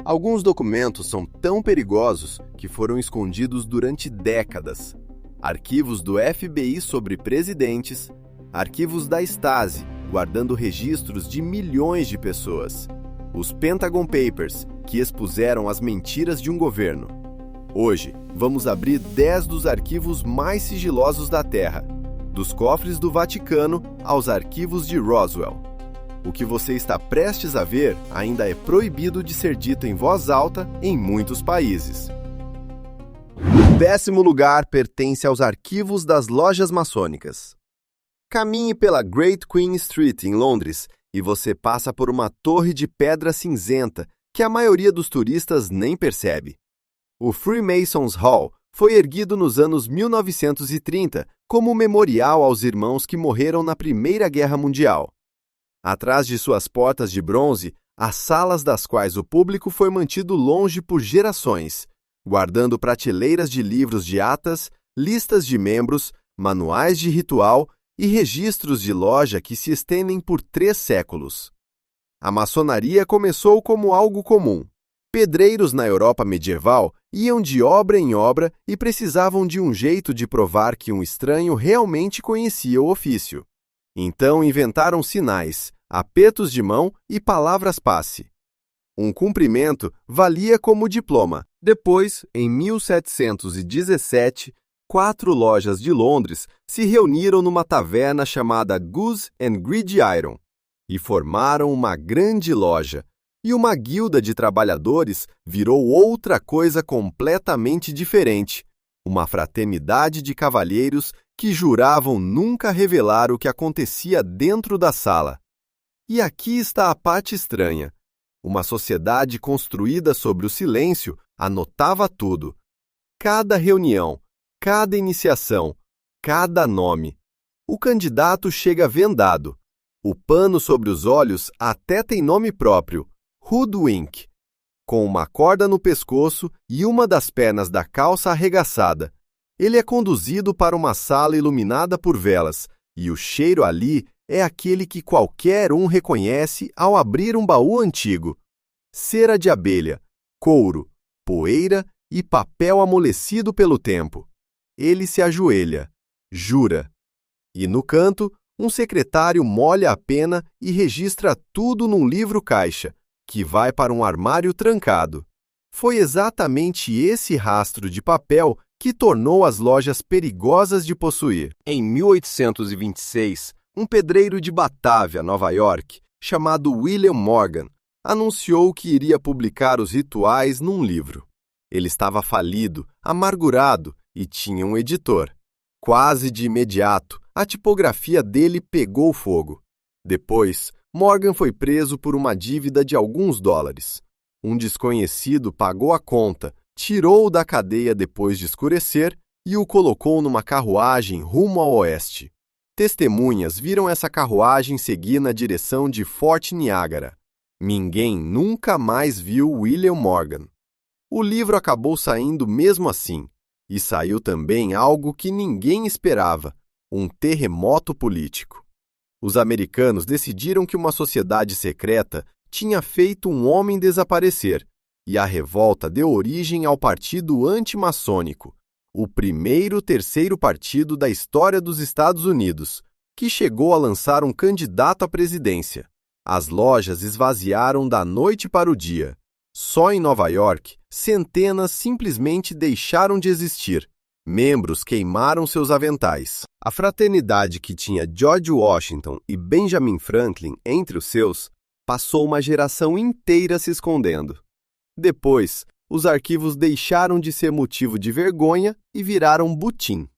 Alguns documentos são tão perigosos que foram escondidos durante décadas. Arquivos do FBI sobre presidentes, arquivos da Stasi, guardando registros de milhões de pessoas. Os Pentagon Papers, que expuseram as mentiras de um governo. Hoje, vamos abrir 10 dos arquivos mais sigilosos da Terra, dos cofres do Vaticano aos arquivos de Roswell. O que você está prestes a ver ainda é proibido de ser dito em voz alta em muitos países. O 10º lugar pertence aos arquivos das lojas maçônicas. Caminhe pela Great Queen Street, em Londres, e você passa por uma torre de pedra cinzenta que a maioria dos turistas nem percebe. O Freemasons Hall foi erguido nos anos 1930 como memorial aos irmãos que morreram na Primeira Guerra Mundial. Atrás de suas portas de bronze, há salas das quais o público foi mantido longe por gerações, guardando prateleiras de livros de atas, listas de membros, manuais de ritual e registros de loja que se estendem por 3 séculos. A maçonaria começou como algo comum. Pedreiros na Europa medieval iam de obra em obra e precisavam de um jeito de provar que um estranho realmente conhecia o ofício. Então inventaram sinais, apertos de mão e palavras-passe. Um cumprimento valia como diploma. Depois, em 1717, 4 lojas de Londres se reuniram numa taverna chamada Goose and Gridiron e formaram uma grande loja. E uma guilda de trabalhadores virou outra coisa completamente diferente, uma fraternidade de cavalheiros que juravam nunca revelar o que acontecia dentro da sala. E aqui está a parte estranha. Uma sociedade construída sobre o silêncio anotava tudo. Cada reunião, cada iniciação, cada nome. O candidato chega vendado. O pano sobre os olhos até tem nome próprio. Hoodwink, com uma corda no pescoço e uma das pernas da calça arregaçada. Ele é conduzido para uma sala iluminada por velas, e o cheiro ali é aquele que qualquer um reconhece ao abrir um baú antigo. Cera de abelha, couro, poeira e papel amolecido pelo tempo. Ele se ajoelha, jura. E no canto, um secretário molha a pena e registra tudo num livro-caixa, que vai para um armário trancado. Foi exatamente esse rastro de papel que tornou as lojas perigosas de possuir. Em 1826, um pedreiro de Batávia, Nova York, chamado William Morgan, anunciou que iria publicar os rituais num livro. Ele estava falido, amargurado e tinha um editor. Quase de imediato, a tipografia dele pegou fogo. Depois, Morgan foi preso por uma dívida de alguns dólares. Um desconhecido pagou a conta, tirou-o da cadeia depois de escurecer e o colocou numa carruagem rumo ao oeste. Testemunhas viram essa carruagem seguir na direção de Fort Niagara. Ninguém nunca mais viu William Morgan. O livro acabou saindo mesmo assim, e saiu também algo que ninguém esperava, um terremoto político. Os americanos decidiram que uma sociedade secreta tinha feito um homem desaparecer, e a revolta deu origem ao Partido Antimaçônico, o primeiro terceiro partido da história dos Estados Unidos, que chegou a lançar um candidato à presidência. As lojas esvaziaram da noite para o dia. Só em Nova York, centenas simplesmente deixaram de existir. Membros queimaram seus aventais. A fraternidade que tinha George Washington e Benjamin Franklin entre os seus passou uma geração inteira se escondendo. Depois, os arquivos deixaram de ser motivo de vergonha e viraram butim.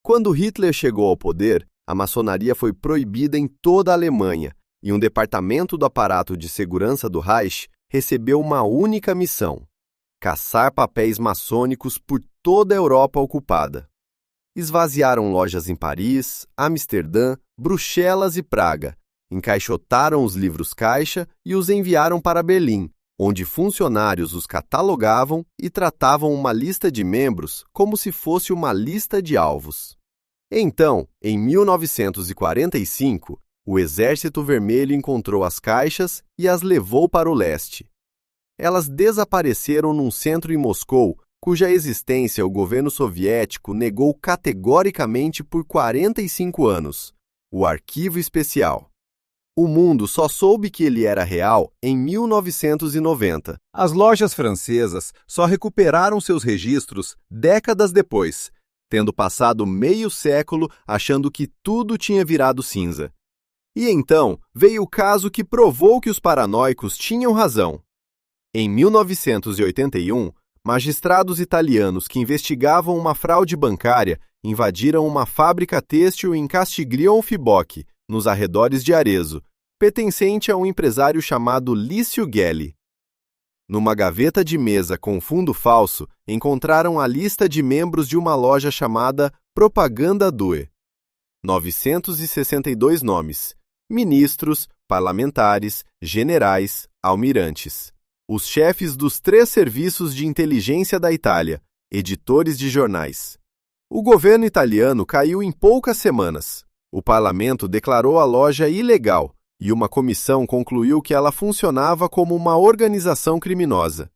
Quando Hitler chegou ao poder, a maçonaria foi proibida em toda a Alemanha e um departamento do aparato de segurança do Reich recebeu uma única missão: caçar papéis maçônicos por toda a Europa ocupada. Esvaziaram lojas em Paris, Amsterdã, Bruxelas e Praga, encaixotaram os livros-caixa e os enviaram para Berlim, onde funcionários os catalogavam e tratavam uma lista de membros como se fosse uma lista de alvos. Então, em 1945, o Exército Vermelho encontrou as caixas e as levou para o leste. elas desapareceram num centro em Moscou, cuja existência o governo soviético negou categoricamente por 45 anos. O Arquivo Especial. O mundo só soube que ele era real em 1990. As lojas francesas só recuperaram seus registros décadas depois, tendo passado meio século achando que tudo tinha virado cinza. E então veio o caso que provou que os paranoicos tinham razão. Em 1981, magistrados italianos que investigavam uma fraude bancária invadiram uma fábrica têxtil em Castiglione-Fibocchi, nos arredores de Arezzo, pertencente a um empresário chamado Lício Gelli. Numa gaveta de mesa com fundo falso, encontraram a lista de membros de uma loja chamada Propaganda Due. 962 nomes: ministros, parlamentares, generais, almirantes. Os chefes dos 3 serviços de inteligência da Itália, editores de jornais. O governo italiano caiu em poucas semanas. O parlamento declarou a loja ilegal e uma comissão concluiu que ela funcionava como uma organização criminosa.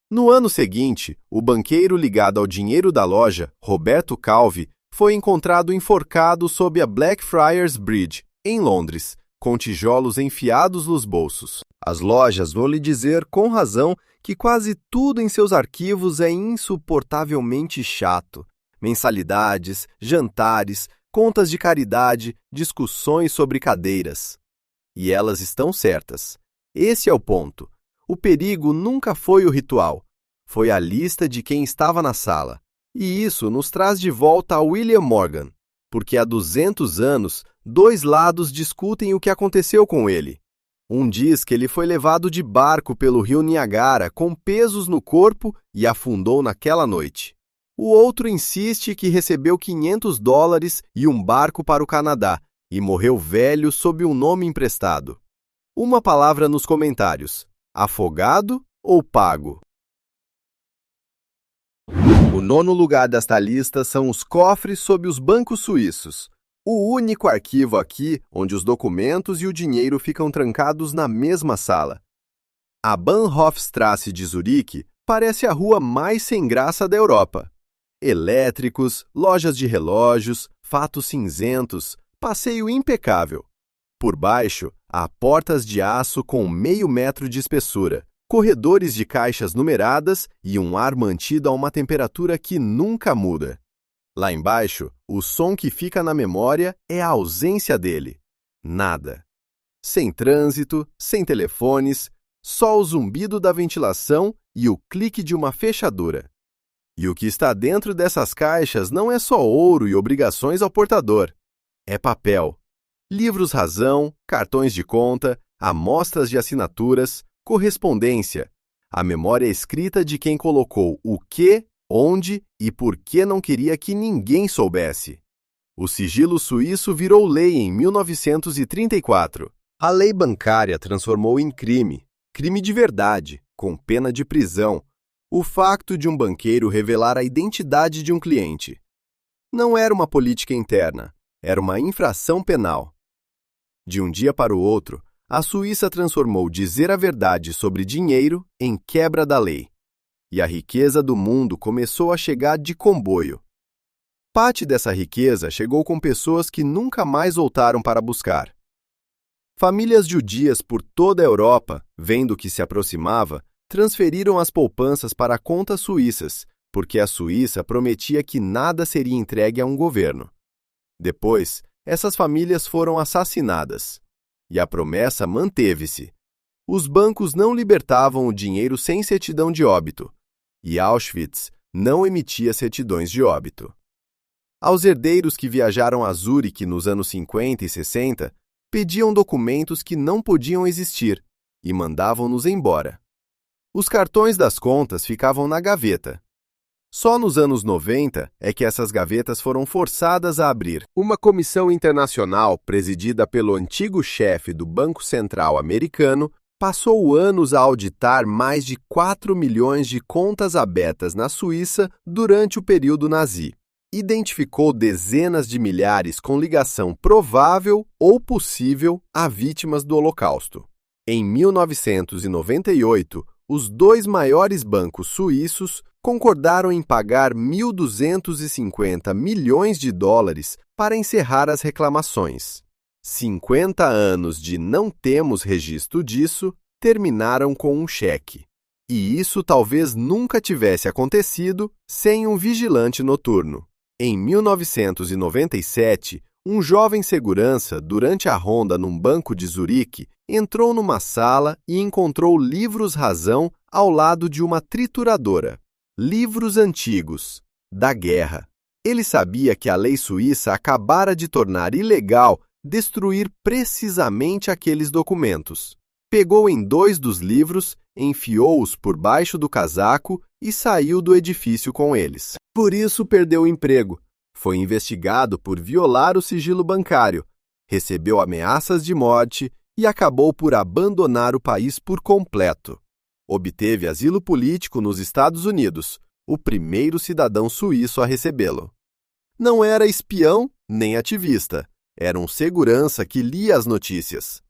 No ano seguinte, o banqueiro ligado ao dinheiro da loja, Roberto Calvi, foi encontrado enforcado sob a Blackfriars Bridge, em Londres, com tijolos enfiados nos bolsos. As lojas vão lhe dizer, com razão, que quase tudo em seus arquivos é insuportavelmente chato. Mensalidades, jantares, contas de caridade, discussões sobre cadeiras. E elas estão certas. Esse é o ponto. O perigo nunca foi o ritual. Foi a lista de quem estava na sala. E isso nos traz de volta a William Morgan, porque há 200 anos, 2 lados discutem o que aconteceu com ele. Um diz que ele foi levado de barco pelo rio Niagara com pesos no corpo e afundou naquela noite. O outro insiste que recebeu $500 e um barco para o Canadá e morreu velho sob um nome emprestado. Uma palavra nos comentários: afogado ou pago? O 9º lugar desta lista são os cofres sob os bancos suíços. O único arquivo aqui onde os documentos e o dinheiro ficam trancados na mesma sala. A Bahnhofstrasse de Zurique parece a rua mais sem graça da Europa. Elétricos, lojas de relógios, fatos cinzentos, passeio impecável. Por baixo, há portas de aço com meio metro de espessura, corredores de caixas numeradas e um ar mantido a uma temperatura que nunca muda. Lá embaixo, o som que fica na memória é a ausência dele. Nada. Sem trânsito, sem telefones, só o zumbido da ventilação e o clique de uma fechadura. E o que está dentro dessas caixas não é só ouro e obrigações ao portador. É papel. Livros razão, cartões de conta, amostras de assinaturas, correspondência. A memória escrita de quem colocou o que, onde e por que não queria que ninguém soubesse. O sigilo suíço virou lei em 1934. A lei bancária transformou em crime de verdade, com pena de prisão, o facto de um banqueiro revelar a identidade de um cliente. Não era uma política interna, era uma infração penal. De um dia para o outro, a Suíça transformou dizer a verdade sobre dinheiro em quebra da lei. E a riqueza do mundo começou a chegar de comboio. Parte dessa riqueza chegou com pessoas que nunca mais voltaram para buscar. Famílias judias por toda a Europa, vendo o que se aproximava, transferiram as poupanças para contas suíças, porque a Suíça prometia que nada seria entregue a um governo. Depois, essas famílias foram assassinadas. E a promessa manteve-se. Os bancos não libertavam o dinheiro sem certidão de óbito, e Auschwitz não emitia certidões de óbito. Aos herdeiros que viajaram a Zurique nos anos 50 e 60, pediam documentos que não podiam existir e mandavam-nos embora. Os cartões das contas ficavam na gaveta. Só nos anos 90 é que essas gavetas foram forçadas a abrir. Uma comissão internacional, presidida pelo antigo chefe do Banco Central americano, passou anos a auditar mais de 4 milhões de contas abertas na Suíça durante o período nazi. Identificou dezenas de milhares com ligação provável ou possível a vítimas do Holocausto. Em 1998, os dois maiores bancos suíços concordaram em pagar 1.250 milhões de dólares para encerrar as reclamações. 50 anos de não temos registro disso terminaram com um cheque. E isso talvez nunca tivesse acontecido sem um vigilante noturno. Em 1997, um jovem segurança, durante a ronda num banco de Zurique, entrou numa sala e encontrou livros-razão ao lado de uma trituradora. Livros antigos, da guerra. Ele sabia que a lei suíça acabara de tornar ilegal destruir precisamente aqueles documentos. Pegou em 2 dos livros, enfiou-os por baixo do casaco e saiu do edifício com eles. Por isso perdeu o emprego. Foi investigado por violar o sigilo bancário, recebeu ameaças de morte e acabou por abandonar o país por completo. Obteve asilo político nos Estados Unidos, o primeiro cidadão suíço a recebê-lo. Não era espião nem ativista, era um segurança que lia as notícias.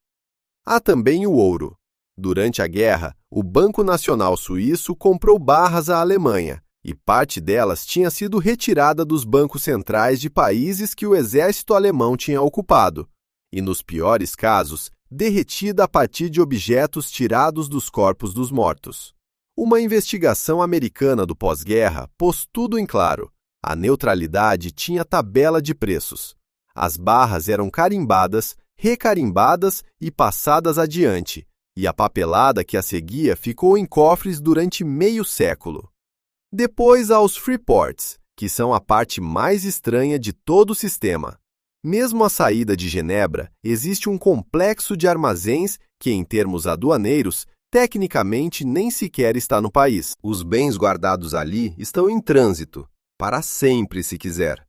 Há também o ouro. Durante a guerra, o Banco Nacional Suíço comprou barras à Alemanha, e parte delas tinha sido retirada dos bancos centrais de países que o exército alemão tinha ocupado, e nos piores casos, derretida a partir de objetos tirados dos corpos dos mortos. Uma investigação americana do pós-guerra pôs tudo em claro. A neutralidade tinha tabela de preços. As barras eram carimbadas, recarimbadas e passadas adiante, e a papelada que a seguia ficou em cofres durante meio século. Depois há os Freeports, que são a parte mais estranha de todo o sistema. Mesmo à saída de Genebra, existe um complexo de armazéns que, em termos aduaneiros, tecnicamente nem sequer está no país. Os bens guardados ali estão em trânsito, para sempre se quiser.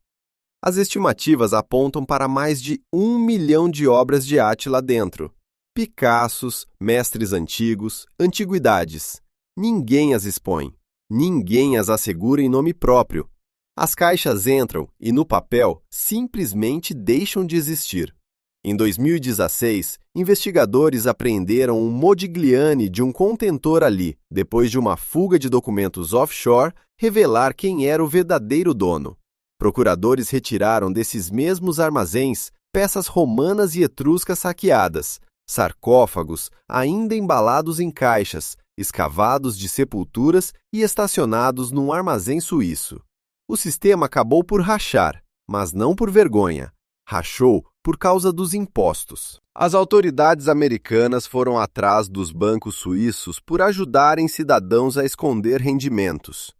As estimativas apontam para mais de 1 milhão de obras de arte lá dentro. Picassos, mestres antigos, antiguidades. Ninguém as expõe. Ninguém as assegura em nome próprio. As caixas entram e, no papel, simplesmente deixam de existir. Em 2016, investigadores apreenderam um Modigliani de um contentor ali, depois de uma fuga de documentos offshore revelar quem era o verdadeiro dono. Procuradores retiraram desses mesmos armazéns peças romanas e etruscas saqueadas, sarcófagos ainda embalados em caixas, escavados de sepulturas e estacionados num armazém suíço. O sistema acabou por rachar, mas não por vergonha. Rachou por causa dos impostos. As autoridades americanas foram atrás dos bancos suíços por ajudarem cidadãos a esconder rendimentos.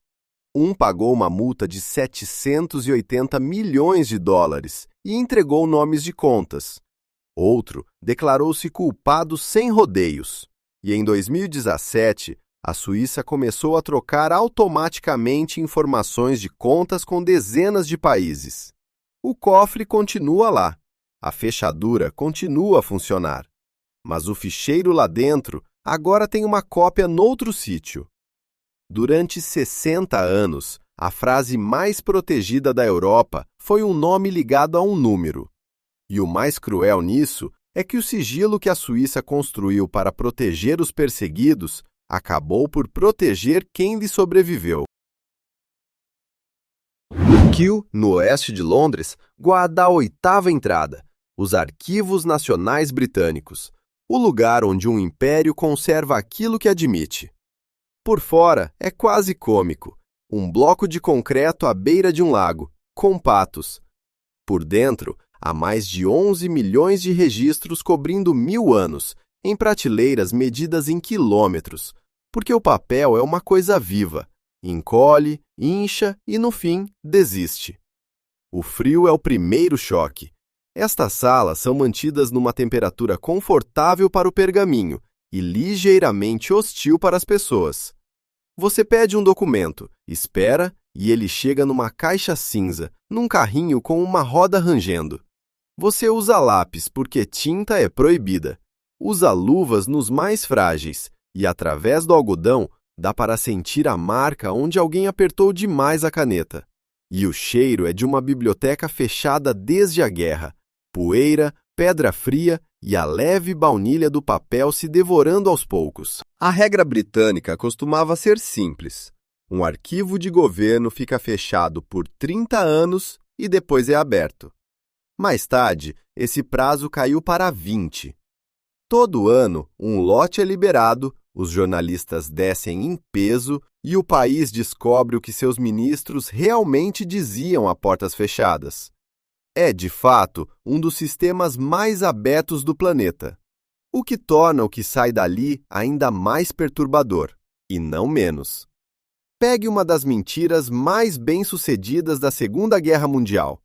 Um pagou uma multa de 780 milhões de dólares e entregou nomes de contas. Outro declarou-se culpado sem rodeios. E em 2017, a Suíça começou a trocar automaticamente informações de contas com dezenas de países. O cofre continua lá. A fechadura continua a funcionar. Mas o ficheiro lá dentro agora tem uma cópia noutro sítio. Durante 60 anos, a frase mais protegida da Europa foi um nome ligado a um número. E o mais cruel nisso é que o sigilo que a Suíça construiu para proteger os perseguidos acabou por proteger quem lhe sobreviveu. Kew, no oeste de Londres, guarda a 8ª entrada, os Arquivos Nacionais Britânicos, o lugar onde um império conserva aquilo que admite. Por fora, é quase cômico, um bloco de concreto à beira de um lago, com patos. Por dentro, há mais de 11 milhões de registros cobrindo 1000 anos, em prateleiras medidas em quilômetros, porque o papel é uma coisa viva, encolhe, incha e, no fim, desiste. O frio é o primeiro choque. Estas salas são mantidas numa temperatura confortável para o pergaminho e ligeiramente hostil para as pessoas. Você pede um documento, espera e ele chega numa caixa cinza, num carrinho com uma roda rangendo. Você usa lápis porque tinta é proibida. Usa luvas nos mais frágeis e, através do algodão, dá para sentir a marca onde alguém apertou demais a caneta. E o cheiro é de uma biblioteca fechada desde a guerra. Poeira, pedra fria e a leve baunilha do papel se devorando aos poucos. A regra britânica costumava ser simples. Um arquivo de governo fica fechado por 30 anos e depois é aberto. Mais tarde, esse prazo caiu para 20. Todo ano, um lote é liberado, os jornalistas descem em peso e o país descobre o que seus ministros realmente diziam a portas fechadas. É, de fato, um dos sistemas mais abertos do planeta, o que torna o que sai dali ainda mais perturbador, e não menos. Pegue uma das mentiras mais bem-sucedidas da Segunda Guerra Mundial.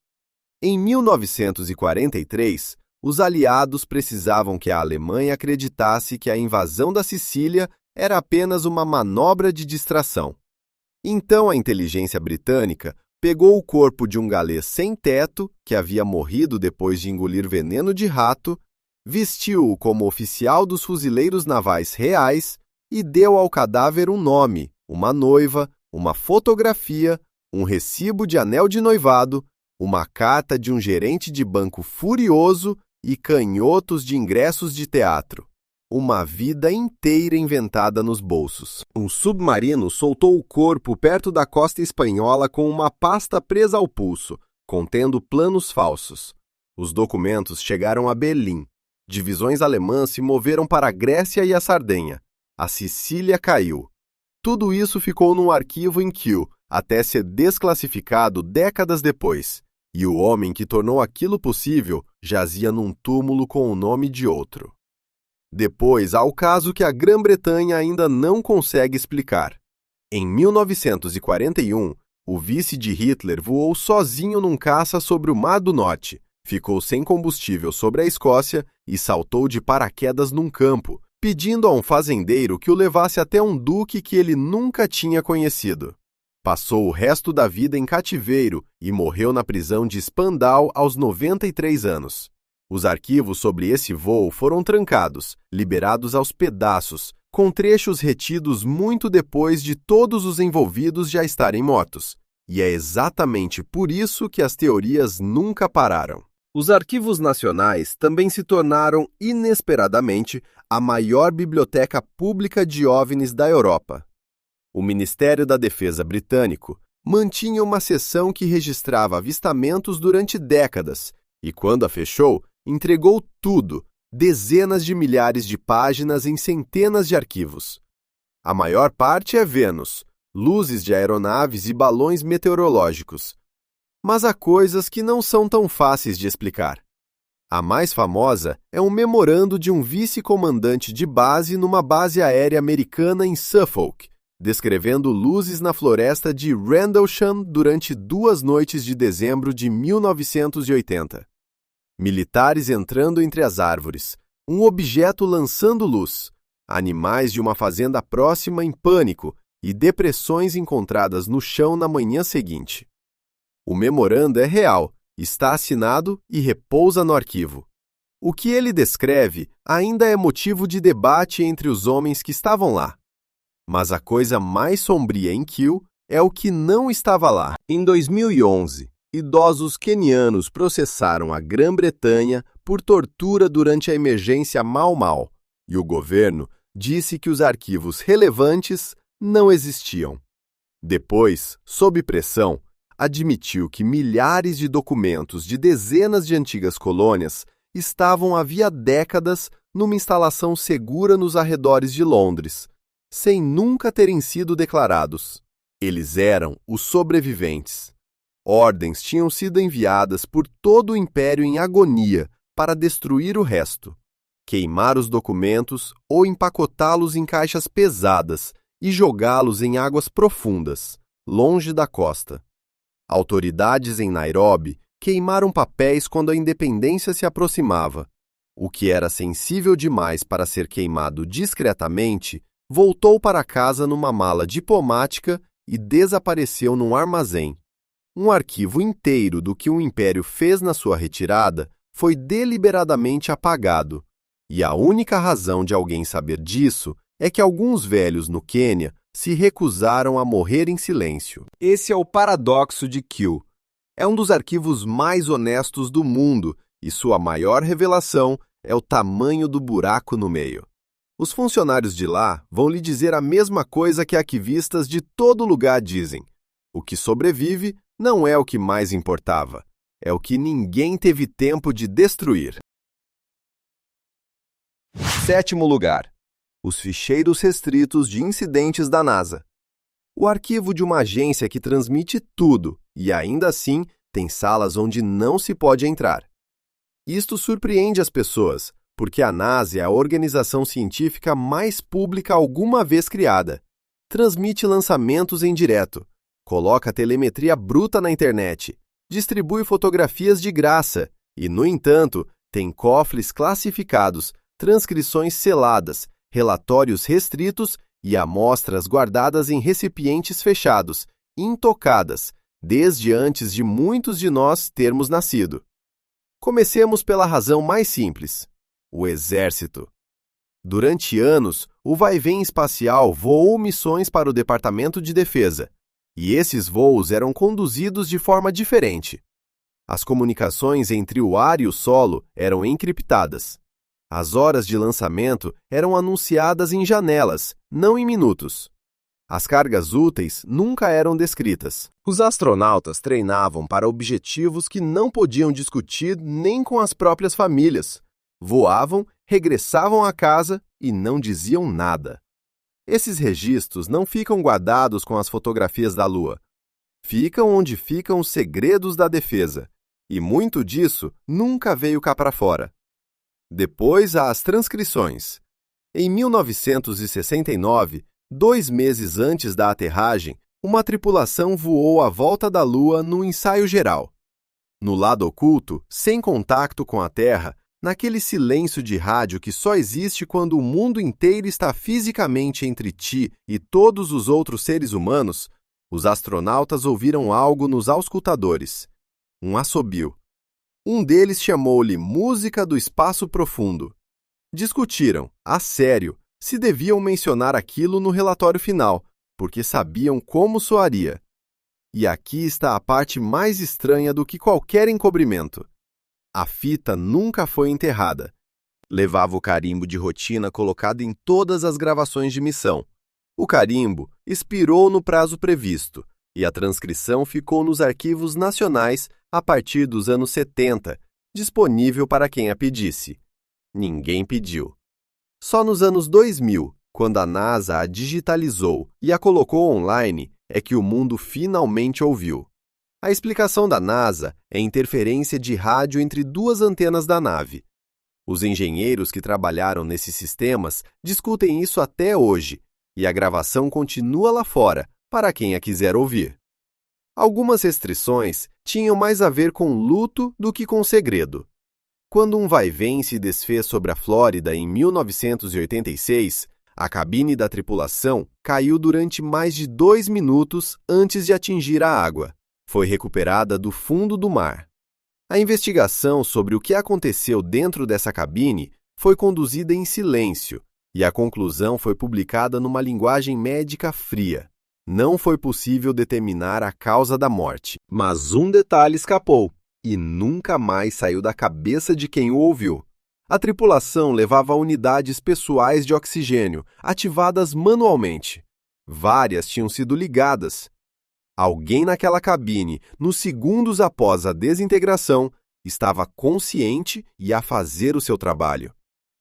Em 1943, os aliados precisavam que a Alemanha acreditasse que a invasão da Sicília era apenas uma manobra de distração. Então a inteligência britânica pegou o corpo de um galês sem teto, que havia morrido depois de engolir veneno de rato, vestiu-o como oficial dos fuzileiros navais reais e deu ao cadáver um nome, uma noiva, uma fotografia, um recibo de anel de noivado, uma carta de um gerente de banco furioso e canhotos de ingressos de teatro. Uma vida inteira inventada nos bolsos. Um submarino soltou o corpo perto da costa espanhola com uma pasta presa ao pulso, contendo planos falsos. Os documentos chegaram a Berlim. Divisões alemãs se moveram para a Grécia e a Sardenha. A Sicília caiu. Tudo isso ficou num arquivo em Kew, até ser desclassificado décadas depois. E o homem que tornou aquilo possível jazia num túmulo com o nome de outro. Depois há o caso que a Grã-Bretanha ainda não consegue explicar. Em 1941, o vice de Hitler voou sozinho num caça sobre o Mar do Norte, ficou sem combustível sobre a Escócia e saltou de paraquedas num campo, pedindo a um fazendeiro que o levasse até um duque que ele nunca tinha conhecido. Passou o resto da vida em cativeiro e morreu na prisão de Spandau aos 93 anos. Os arquivos sobre esse voo foram trancados, liberados aos pedaços, com trechos retidos muito depois de todos os envolvidos já estarem mortos. E é exatamente por isso que as teorias nunca pararam. Os arquivos nacionais também se tornaram, inesperadamente, a maior biblioteca pública de OVNIs da Europa. O Ministério da Defesa britânico mantinha uma seção que registrava avistamentos durante décadas e, quando a fechou, entregou tudo, dezenas de milhares de páginas em centenas de arquivos. A maior parte é Vênus, luzes de aeronaves e balões meteorológicos. Mas há coisas que não são tão fáceis de explicar. A mais famosa é um memorando de um vice-comandante de base numa base aérea americana em Suffolk, descrevendo luzes na floresta de Rendlesham durante 2 noites de dezembro de 1980. Militares entrando entre as árvores, um objeto lançando luz, animais de uma fazenda próxima em pânico e depressões encontradas no chão na manhã seguinte. O memorando é real, está assinado e repousa no arquivo. O que ele descreve ainda é motivo de debate entre os homens que estavam lá. Mas a coisa mais sombria em Kew é o que não estava lá. Em 2011, idosos quenianos processaram a Grã-Bretanha por tortura durante a emergência Mau Mau, e o governo disse que os arquivos relevantes não existiam. Depois, sob pressão, admitiu que milhares de documentos de dezenas de antigas colônias estavam havia décadas numa instalação segura nos arredores de Londres, sem nunca terem sido declarados. Eles eram os sobreviventes. Ordens tinham sido enviadas por todo o império em agonia para destruir o resto, queimar os documentos ou empacotá-los em caixas pesadas e jogá-los em águas profundas, longe da costa. Autoridades em Nairobi queimaram papéis quando a independência se aproximava. O que era sensível demais para ser queimado discretamente voltou para casa numa mala diplomática e desapareceu num armazém. Um arquivo inteiro do que o Império fez na sua retirada foi deliberadamente apagado, e a única razão de alguém saber disso é que alguns velhos no Quênia se recusaram a morrer em silêncio. Esse é o paradoxo de Kew. É um dos arquivos mais honestos do mundo e sua maior revelação é o tamanho do buraco no meio. Os funcionários de lá vão lhe dizer a mesma coisa que arquivistas de todo lugar dizem. O que sobrevive não é o que mais importava, é o que ninguém teve tempo de destruir. 7º lugar. Os ficheiros restritos de incidentes da NASA. O arquivo de uma agência que transmite tudo e, ainda assim, tem salas onde não se pode entrar. Isto surpreende as pessoas, porque a NASA é a organização científica mais pública alguma vez criada. Transmite lançamentos em direto, coloca telemetria bruta na internet, distribui fotografias de graça e, no entanto, tem cofres classificados, transcrições seladas, relatórios restritos e amostras guardadas em recipientes fechados, intocadas, desde antes de muitos de nós termos nascido. Comecemos pela razão mais simples: o Exército. Durante anos, o vai-vem espacial voou missões para o Departamento de Defesa, e esses voos eram conduzidos de forma diferente. As comunicações entre o ar e o solo eram encriptadas. As horas de lançamento eram anunciadas em janelas, não em minutos. As cargas úteis nunca eram descritas. Os astronautas treinavam para objetivos que não podiam discutir nem com as próprias famílias. Voavam, regressavam a casa e não diziam nada. Esses registros não ficam guardados com as fotografias da Lua. Ficam onde ficam os segredos da defesa, e muito disso nunca veio cá para fora. Depois há as transcrições. Em 1969, 2 meses antes da aterragem, uma tripulação voou à volta da Lua no ensaio geral. No lado oculto, sem contato com a Terra, naquele silêncio de rádio que só existe quando o mundo inteiro está fisicamente entre ti e todos os outros seres humanos, os astronautas ouviram algo nos auscultadores. Um assobio. Um deles chamou-lhe música do espaço profundo. Discutiram, a sério, se deviam mencionar aquilo no relatório final, porque sabiam como soaria. E aqui está a parte mais estranha do que qualquer encobrimento. A fita nunca foi enterrada. Levava o carimbo de rotina colocado em todas as gravações de missão. O carimbo expirou no prazo previsto, e a transcrição ficou nos arquivos nacionais a partir dos anos 70, disponível para quem a pedisse. Ninguém pediu. Só nos anos 2000, quando a NASA a digitalizou e a colocou online, é que o mundo finalmente ouviu. A explicação da NASA é interferência de rádio entre 2 antenas da nave. Os engenheiros que trabalharam nesses sistemas discutem isso até hoje, e a gravação continua lá fora, para quem a quiser ouvir. Algumas restrições tinham mais a ver com luto do que com segredo. Quando um vai-vem se desfez sobre a Flórida em 1986, a cabine da tripulação caiu durante mais de 2 minutos antes de atingir a água. Foi recuperada do fundo do mar. A investigação sobre o que aconteceu dentro dessa cabine foi conduzida em silêncio, e a conclusão foi publicada numa linguagem médica fria. Não foi possível determinar a causa da morte, mas um detalhe escapou, e nunca mais saiu da cabeça de quem o ouviu. A tripulação levava unidades pessoais de oxigênio, ativadas manualmente. Várias tinham sido ligadas. Alguém naquela cabine, nos segundos após a desintegração, estava consciente e a fazer o seu trabalho.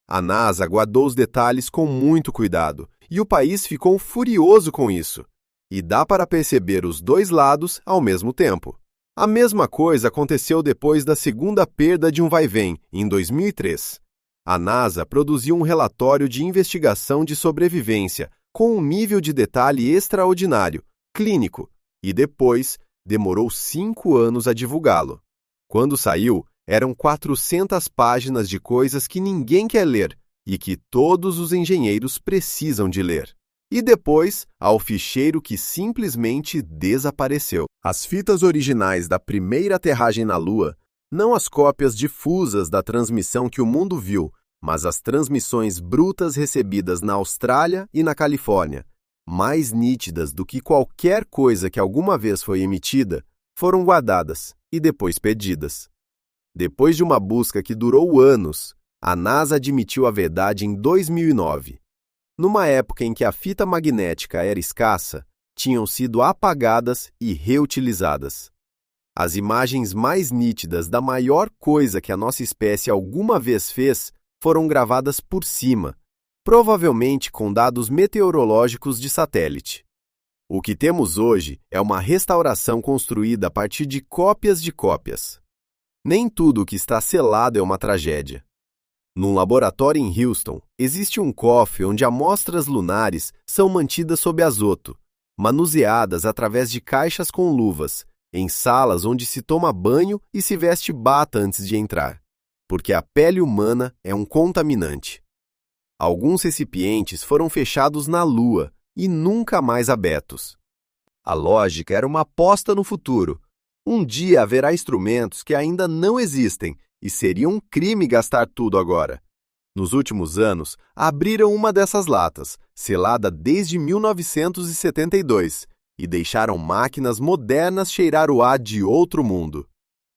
A NASA guardou os detalhes com muito cuidado, e o país ficou furioso com isso. E dá para perceber os 2 lados ao mesmo tempo. A mesma coisa aconteceu depois da segunda perda de um vai-vem, em 2003. A NASA produziu um relatório de investigação de sobrevivência, com um nível de detalhe extraordinário, clínico, e depois demorou 5 anos a divulgá-lo. Quando saiu, eram 400 páginas de coisas que ninguém quer ler e que todos os engenheiros precisam de ler. E depois, ao ficheiro que simplesmente desapareceu. As fitas originais da primeira aterragem na Lua, não as cópias difusas da transmissão que o mundo viu, mas as transmissões brutas recebidas na Austrália e na Califórnia, mais nítidas do que qualquer coisa que alguma vez foi emitida, foram guardadas e depois perdidas. Depois de uma busca que durou anos, a NASA admitiu a verdade em 2009. numa época em que a fita magnética era escassa, tinham sido apagadas e reutilizadas. As imagens mais nítidas da maior coisa que a nossa espécie alguma vez fez foram gravadas por cima, provavelmente com dados meteorológicos de satélite. O que temos hoje é uma restauração construída a partir de cópias. Nem tudo o que está selado é uma tragédia. Num laboratório em Houston, existe um cofre onde amostras lunares são mantidas sob azoto, manuseadas através de caixas com luvas, em salas onde se toma banho e se veste bata antes de entrar, porque a pele humana é um contaminante. Alguns recipientes foram fechados na Lua e nunca mais abertos. A lógica era uma aposta no futuro. Um dia haverá instrumentos que ainda não existem e seria um crime gastar tudo agora. Nos últimos anos, abriram uma dessas latas, selada desde 1972, e deixaram máquinas modernas cheirar o ar de outro mundo.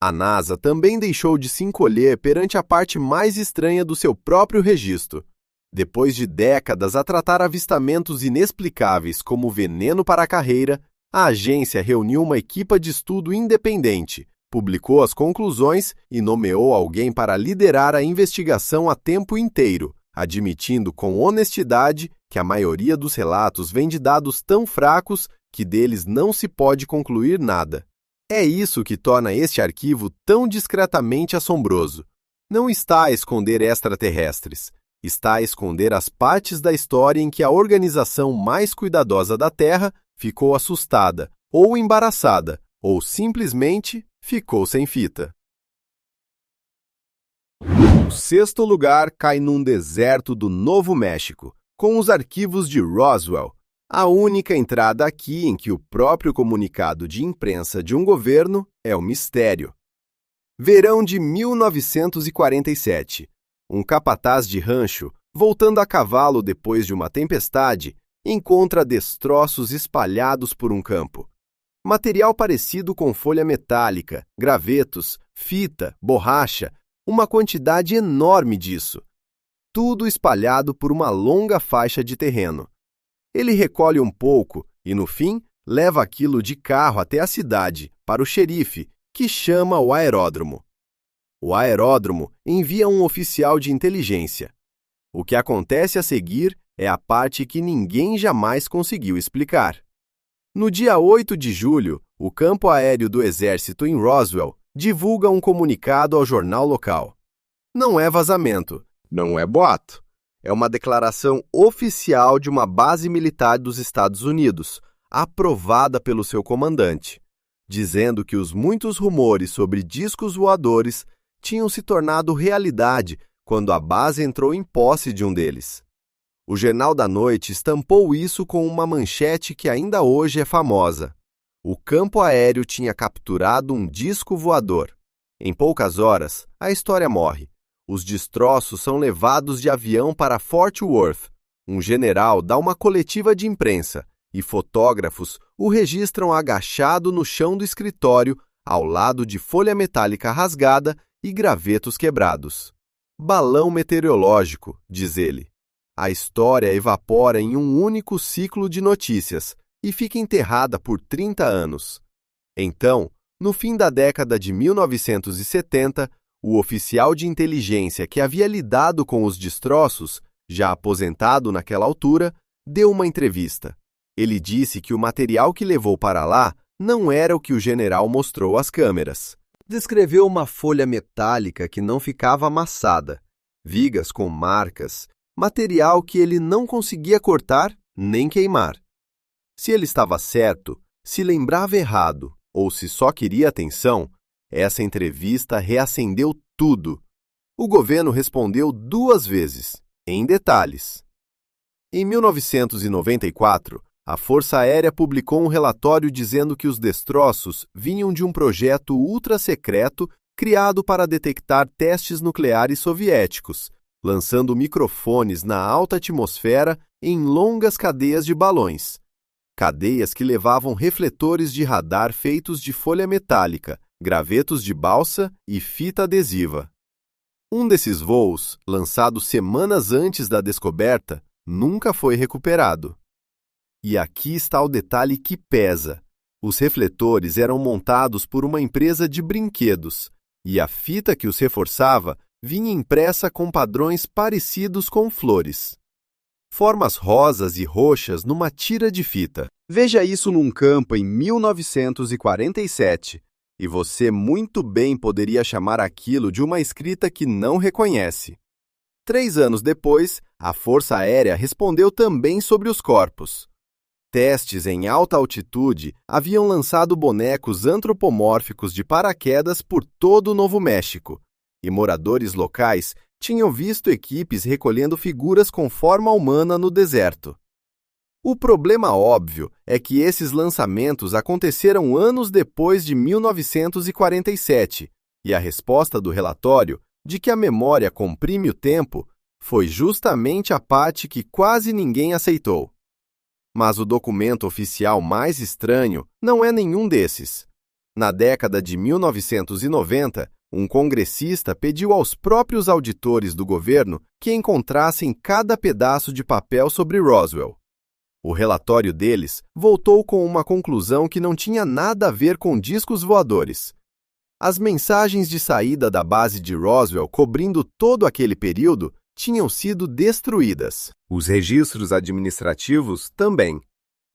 A NASA também deixou de se encolher perante a parte mais estranha do seu próprio registro. Depois de décadas a tratar avistamentos inexplicáveis como veneno para a carreira, a agência reuniu uma equipe de estudo independente, publicou as conclusões e nomeou alguém para liderar a investigação a tempo inteiro, admitindo com honestidade que a maioria dos relatos vem de dados tão fracos que deles não se pode concluir nada. É isso que torna este arquivo tão discretamente assombroso. Não está a esconder extraterrestres, está a esconder as partes da história em que a organização mais cuidadosa da Terra ficou assustada, ou embaraçada, ou simplesmente ficou sem fita. O sexto lugar cai num deserto do Novo México, com os arquivos de Roswell, a única entrada aqui em que o próprio comunicado de imprensa de um governo é um mistério. Verão de 1947. Um capataz de rancho, voltando a cavalo depois de uma tempestade, encontra destroços espalhados por um campo. Material parecido com folha metálica, gravetos, fita, borracha, uma quantidade enorme disso. Tudo espalhado por uma longa faixa de terreno. Ele recolhe um pouco e, no fim, leva aquilo de carro até a cidade, para o xerife, que chama o aeródromo. O aeródromo envia um oficial de inteligência. O que acontece a seguir é a parte que ninguém jamais conseguiu explicar. No dia 8 de julho, o campo aéreo do Exército em Roswell divulga um comunicado ao jornal local. Não é vazamento, não é boato. É uma declaração oficial de uma base militar dos Estados Unidos, aprovada pelo seu comandante, dizendo que os muitos rumores sobre discos voadores tinham se tornado realidade quando a base entrou em posse de um deles. O Jornal da Noite estampou isso com uma manchete que ainda hoje é famosa. O campo aéreo tinha capturado um disco voador. Em poucas horas, a história morre. Os destroços são levados de avião para Fort Worth. Um general dá uma coletiva de imprensa e fotógrafos o registram agachado no chão do escritório, ao lado de folha metálica rasgada e gravetos quebrados. Balão meteorológico, diz ele. A história evapora em um único ciclo de notícias e fica enterrada por 30 anos. Então, no fim da década de 1970, o oficial de inteligência que havia lidado com os destroços, já aposentado naquela altura, deu uma entrevista. Ele disse que o material que levou para lá não era o que o general mostrou às câmeras. Descreveu uma folha metálica que não ficava amassada, vigas com marcas, material que ele não conseguia cortar nem queimar. Se ele estava certo, se lembrava errado ou se só queria atenção, essa entrevista reacendeu tudo. O governo respondeu 2 vezes, em detalhes. Em 1994, a Força Aérea publicou um relatório dizendo que os destroços vinham de um projeto ultra-secreto criado para detectar testes nucleares soviéticos, lançando microfones na alta atmosfera em longas cadeias de balões. Cadeias que levavam refletores de radar feitos de folha metálica, gravetos de balsa e fita adesiva. Um desses voos, lançado semanas antes da descoberta, nunca foi recuperado. E aqui está o detalhe que pesa. Os refletores eram montados por uma empresa de brinquedos, e a fita que os reforçava vinha impressa com padrões parecidos com flores. Formas rosas e roxas numa tira de fita. Veja isso num campo em 1947, e você muito bem poderia chamar aquilo de uma escrita que não reconhece. 3 anos depois, a Força Aérea respondeu também sobre os corpos. Testes em alta altitude haviam lançado bonecos antropomórficos de paraquedas por todo o Novo México, e moradores locais tinham visto equipes recolhendo figuras com forma humana no deserto. O problema óbvio é que esses lançamentos aconteceram anos depois de 1947, e a resposta do relatório, de que a memória comprime o tempo, foi justamente a parte que quase ninguém aceitou. Mas o documento oficial mais estranho não é nenhum desses. Na década de 1990, um congressista pediu aos próprios auditores do governo que encontrassem cada pedaço de papel sobre Roswell. O relatório deles voltou com uma conclusão que não tinha nada a ver com discos voadores. As mensagens de saída da base de Roswell cobrindo todo aquele período tinham sido destruídas. Os registros administrativos também.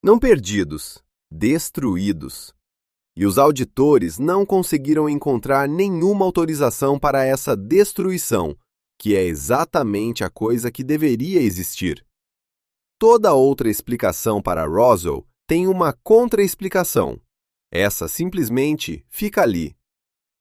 Não perdidos, destruídos. E os auditores não conseguiram encontrar nenhuma autorização para essa destruição, que é exatamente a coisa que deveria existir. Toda outra explicação para Roswell tem uma contra-explicação. Essa simplesmente fica ali.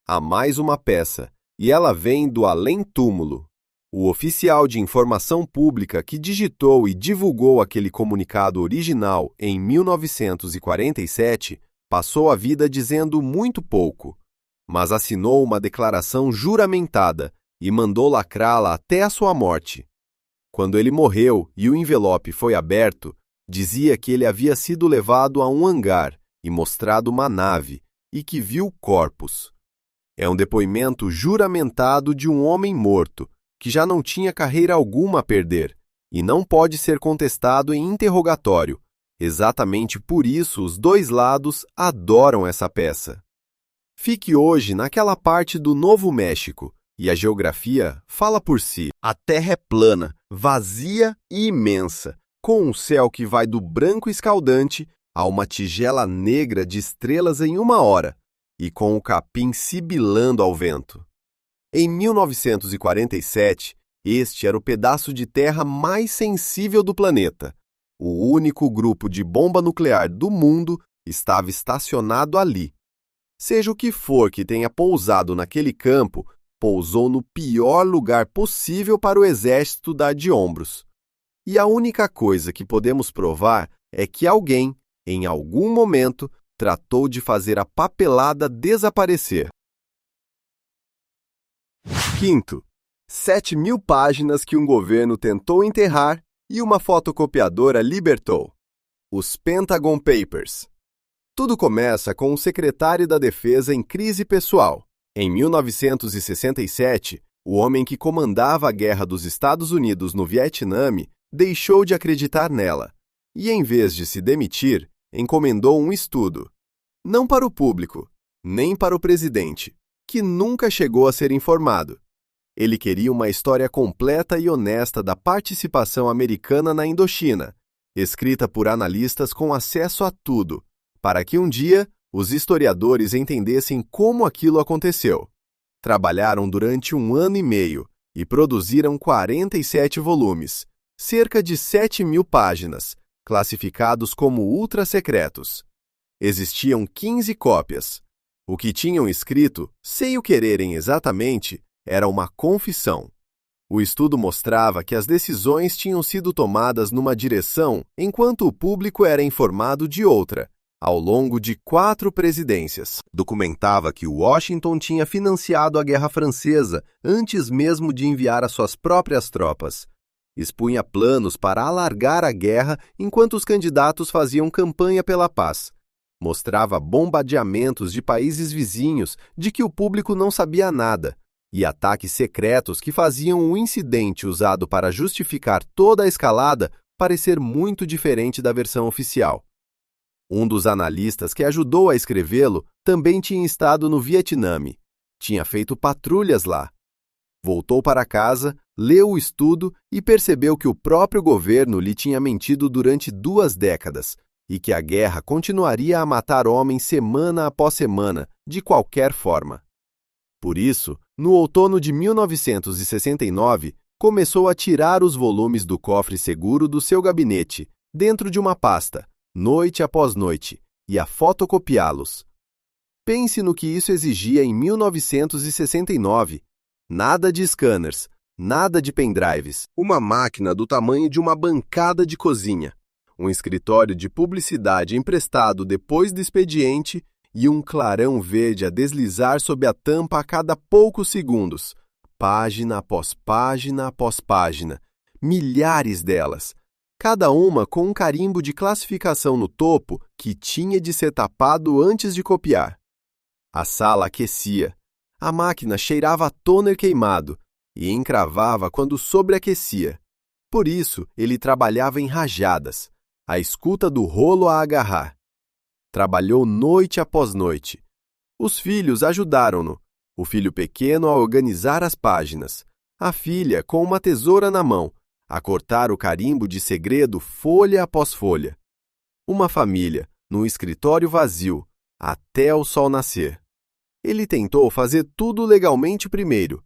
Há mais uma peça, e ela vem do além-túmulo. O oficial de informação pública que digitou e divulgou aquele comunicado original em 1947 passou a vida dizendo muito pouco, mas assinou uma declaração juramentada e mandou lacrá-la até a sua morte. Quando ele morreu e o envelope foi aberto, dizia que ele havia sido levado a um hangar e mostrado uma nave e que viu corpos. É um depoimento juramentado de um homem morto, que já não tinha carreira alguma a perder, e não pode ser contestado em interrogatório. Exatamente por isso os dois lados adoram essa peça. Fique hoje naquela parte do Novo México, e a geografia fala por si. A terra é plana, vazia e imensa, com um céu que vai do branco escaldante a uma tigela negra de estrelas em 1 hora, e com o capim sibilando ao vento. Em 1947, este era o pedaço de terra mais sensível do planeta. O único grupo de bomba nuclear do mundo estava estacionado ali. Seja o que for que tenha pousado naquele campo, pousou no pior lugar possível para o exército dar de ombros. E a única coisa que podemos provar é que alguém, em algum momento, tratou de fazer a papelada desaparecer. Quinto, 7.000 páginas que um governo tentou enterrar e uma fotocopiadora libertou. Os Pentagon Papers. Tudo começa com um secretário da Defesa em crise pessoal. Em 1967, o homem que comandava a guerra dos Estados Unidos no Vietnã deixou de acreditar nela e, em vez de se demitir, encomendou um estudo. Não para o público, nem para o presidente, que nunca chegou a ser informado. Ele queria uma história completa e honesta da participação americana na Indochina, escrita por analistas com acesso a tudo, para que um dia os historiadores entendessem como aquilo aconteceu. Trabalharam durante 1 ano e meio e produziram 47 volumes, cerca de 7.000 páginas, classificados como ultra-secretos. Existiam 15 cópias. O que tinham escrito, sem o quererem exatamente, era uma confissão. O estudo mostrava que as decisões tinham sido tomadas numa direção enquanto o público era informado de outra, ao longo de 4 presidências. Documentava que Washington tinha financiado a Guerra Francesa antes mesmo de enviar as suas próprias tropas. Expunha planos para alargar a guerra enquanto os candidatos faziam campanha pela paz. Mostrava bombardeamentos de países vizinhos de que o público não sabia nada, e ataques secretos que faziam o incidente usado para justificar toda a escalada parecer muito diferente da versão oficial. Um dos analistas que ajudou a escrevê-lo também tinha estado no Vietnã, tinha feito patrulhas lá. Voltou para casa, leu o estudo e percebeu que o próprio governo lhe tinha mentido durante 2 décadas e que a guerra continuaria a matar homens semana após semana, de qualquer forma. Por isso, no outono de 1969, começou a tirar os volumes do cofre seguro do seu gabinete, dentro de uma pasta, noite após noite, e a fotocopiá-los. Pense no que isso exigia em 1969. Nada de scanners, nada de pendrives, uma máquina do tamanho de uma bancada de cozinha, um escritório de publicidade emprestado depois do expediente e um clarão verde a deslizar sob a tampa a cada poucos segundos, página após página após página, milhares delas, cada uma com um carimbo de classificação no topo que tinha de ser tapado antes de copiar. A sala aquecia. A máquina cheirava a toner queimado e encravava quando sobreaquecia. Por isso, ele trabalhava em rajadas, a escuta do rolo a agarrar. Trabalhou noite após noite. Os filhos ajudaram-no, o filho pequeno a organizar as páginas, a filha com uma tesoura na mão, a cortar o carimbo de segredo folha após folha. Uma família, num escritório vazio, até o sol nascer. Ele tentou fazer tudo legalmente primeiro.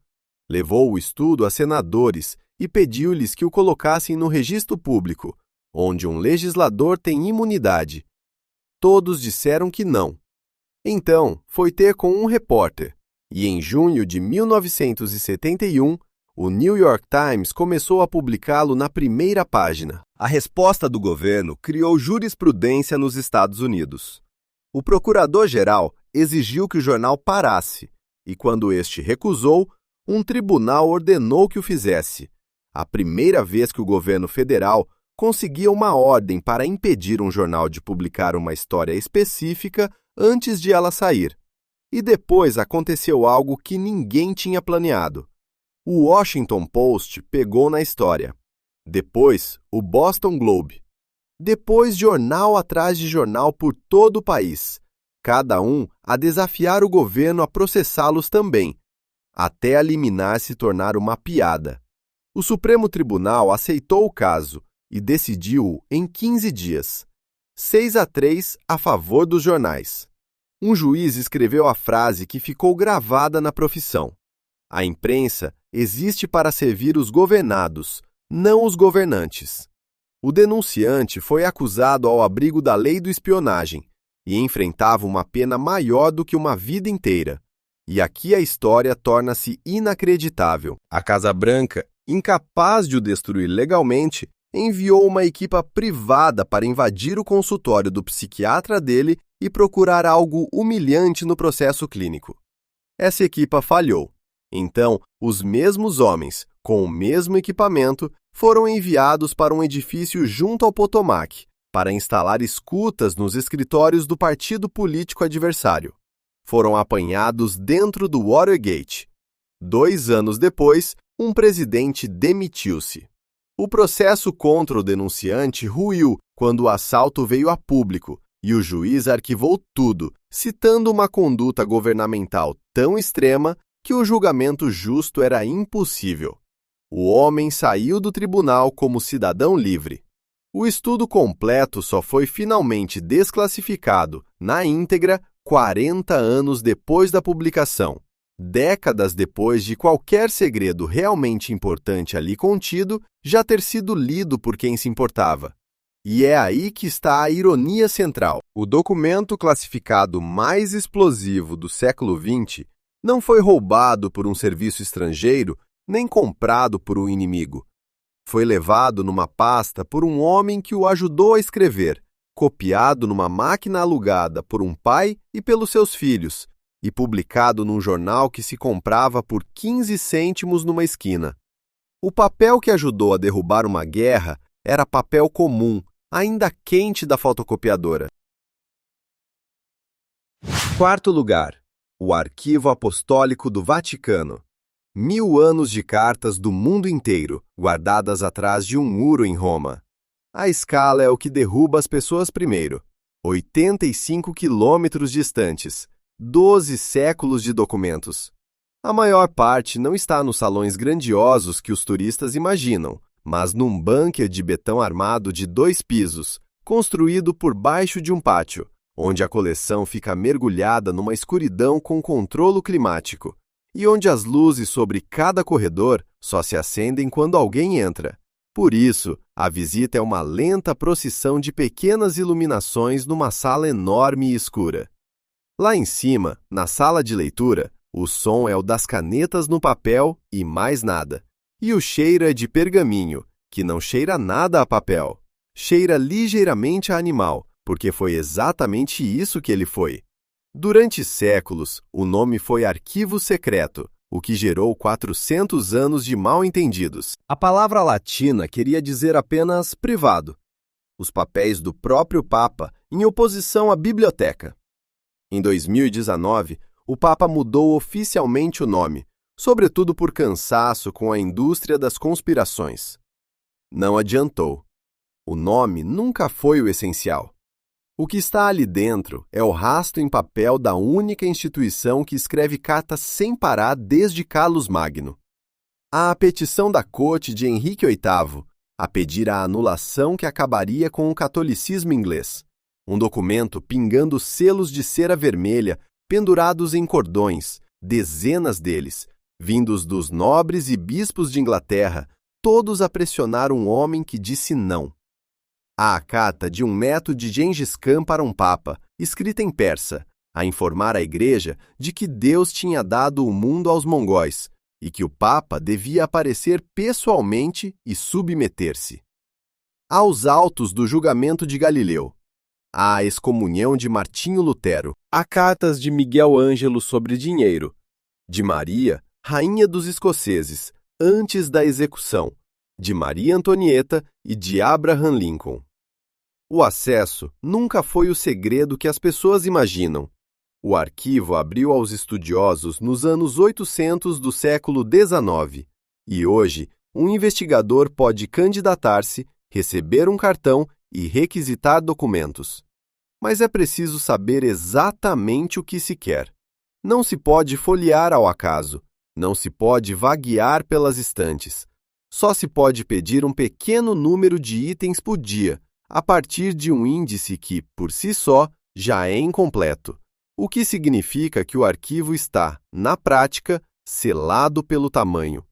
Levou o estudo a senadores e pediu-lhes que o colocassem no registro público, onde um legislador tem imunidade. Todos disseram que não. Então, foi ter com um repórter, e em junho de 1971, o New York Times começou a publicá-lo na primeira página. A resposta do governo criou jurisprudência nos Estados Unidos. O procurador-geral exigiu que o jornal parasse, e quando este recusou, um tribunal ordenou que o fizesse. A primeira vez que o governo federal conseguia uma ordem para impedir um jornal de publicar uma história específica antes de ela sair. E depois aconteceu algo que ninguém tinha planeado. O Washington Post pegou na história. Depois, o Boston Globe. Depois, jornal atrás de jornal por todo o país, cada um a desafiar o governo a processá-los também, até a liminar se tornar uma piada. O Supremo Tribunal aceitou o caso e decidiu-o em 15 dias, 6-3 a favor dos jornais. Um juiz escreveu a frase que ficou gravada na profissão: a imprensa existe para servir os governados, não os governantes. O denunciante foi acusado ao abrigo da lei do espionagem e enfrentava uma pena maior do que uma vida inteira. E aqui a história torna-se inacreditável. A Casa Branca, incapaz de o destruir legalmente, enviou uma equipa privada para invadir o consultório do psiquiatra dele e procurar algo humilhante no processo clínico. Essa equipa falhou. Então, os mesmos homens, com o mesmo equipamento, foram enviados para um edifício junto ao Potomac, para instalar escutas nos escritórios do partido político adversário. Foram apanhados dentro do Watergate. 2 anos depois, um presidente demitiu-se. O processo contra o denunciante ruiu quando o assalto veio a público e o juiz arquivou tudo, citando uma conduta governamental tão extrema que o julgamento justo era impossível. O homem saiu do tribunal como cidadão livre. O estudo completo só foi finalmente desclassificado, na íntegra, 40 anos depois da publicação, décadas depois de qualquer segredo realmente importante ali contido já ter sido lido por quem se importava. E é aí que está a ironia central. O documento classificado mais explosivo do século XX não foi roubado por um serviço estrangeiro nem comprado por um inimigo. Foi levado numa pasta por um homem que o ajudou a escrever, copiado numa máquina alugada por um pai e pelos seus filhos, e publicado num jornal que se comprava por 15 cêntimos numa esquina. O papel que ajudou a derrubar uma guerra era papel comum, ainda quente da fotocopiadora. 4º lugar. O Arquivo Apostólico do Vaticano. 1000 anos de cartas do mundo inteiro, guardadas atrás de um muro em Roma. A escala é o que derruba as pessoas primeiro. 85 quilômetros distantes, 12 séculos de documentos. A maior parte não está nos salões grandiosos que os turistas imaginam, mas num bunker de betão armado de 2 pisos, construído por baixo de um pátio, onde a coleção fica mergulhada numa escuridão com controlo climático, e onde as luzes sobre cada corredor só se acendem quando alguém entra. Por isso, a visita é uma lenta procissão de pequenas iluminações numa sala enorme e escura. Lá em cima, na sala de leitura, o som é o das canetas no papel e mais nada. E o cheiro é de pergaminho, que não cheira nada a papel. Cheira ligeiramente a animal, porque foi exatamente isso que ele foi. Durante séculos, o nome foi Arquivo Secreto, o que gerou 400 anos de mal-entendidos. A palavra latina queria dizer apenas privado. Os papéis do próprio Papa em oposição à biblioteca. Em 2019, o Papa mudou oficialmente o nome, sobretudo por cansaço com a indústria das conspirações. Não adiantou. O nome nunca foi o essencial. O que está ali dentro é o rastro em papel da única instituição que escreve cartas sem parar desde Carlos Magno. A petição da corte de Henrique VIII a pedir a anulação que acabaria com o catolicismo inglês. Um documento pingando selos de cera vermelha pendurados em cordões, dezenas deles, vindos dos nobres e bispos de Inglaterra, todos a pressionar um homem que disse não. Há a carta de um neto de Gengis Khan para um papa, escrita em persa, a informar a igreja de que Deus tinha dado o mundo aos mongóis e que o papa devia aparecer pessoalmente e submeter-se. Há os autos do julgamento de Galileu. Há a excomunhão de Martinho Lutero. Há cartas de Miguel Ângelo sobre dinheiro, de Maria, rainha dos escoceses, antes da execução, de Maria Antonieta e de Abraham Lincoln. O acesso nunca foi o segredo que as pessoas imaginam. O arquivo abriu aos estudiosos nos anos 800 do século XIX, e hoje um investigador pode candidatar-se, receber um cartão e requisitar documentos. Mas é preciso saber exatamente o que se quer. Não se pode folhear ao acaso, não se pode vaguear pelas estantes. Só se pode pedir um pequeno número de itens por dia, a partir de um índice que, por si só, já é incompleto, o que significa que o arquivo está, na prática, selado pelo tamanho.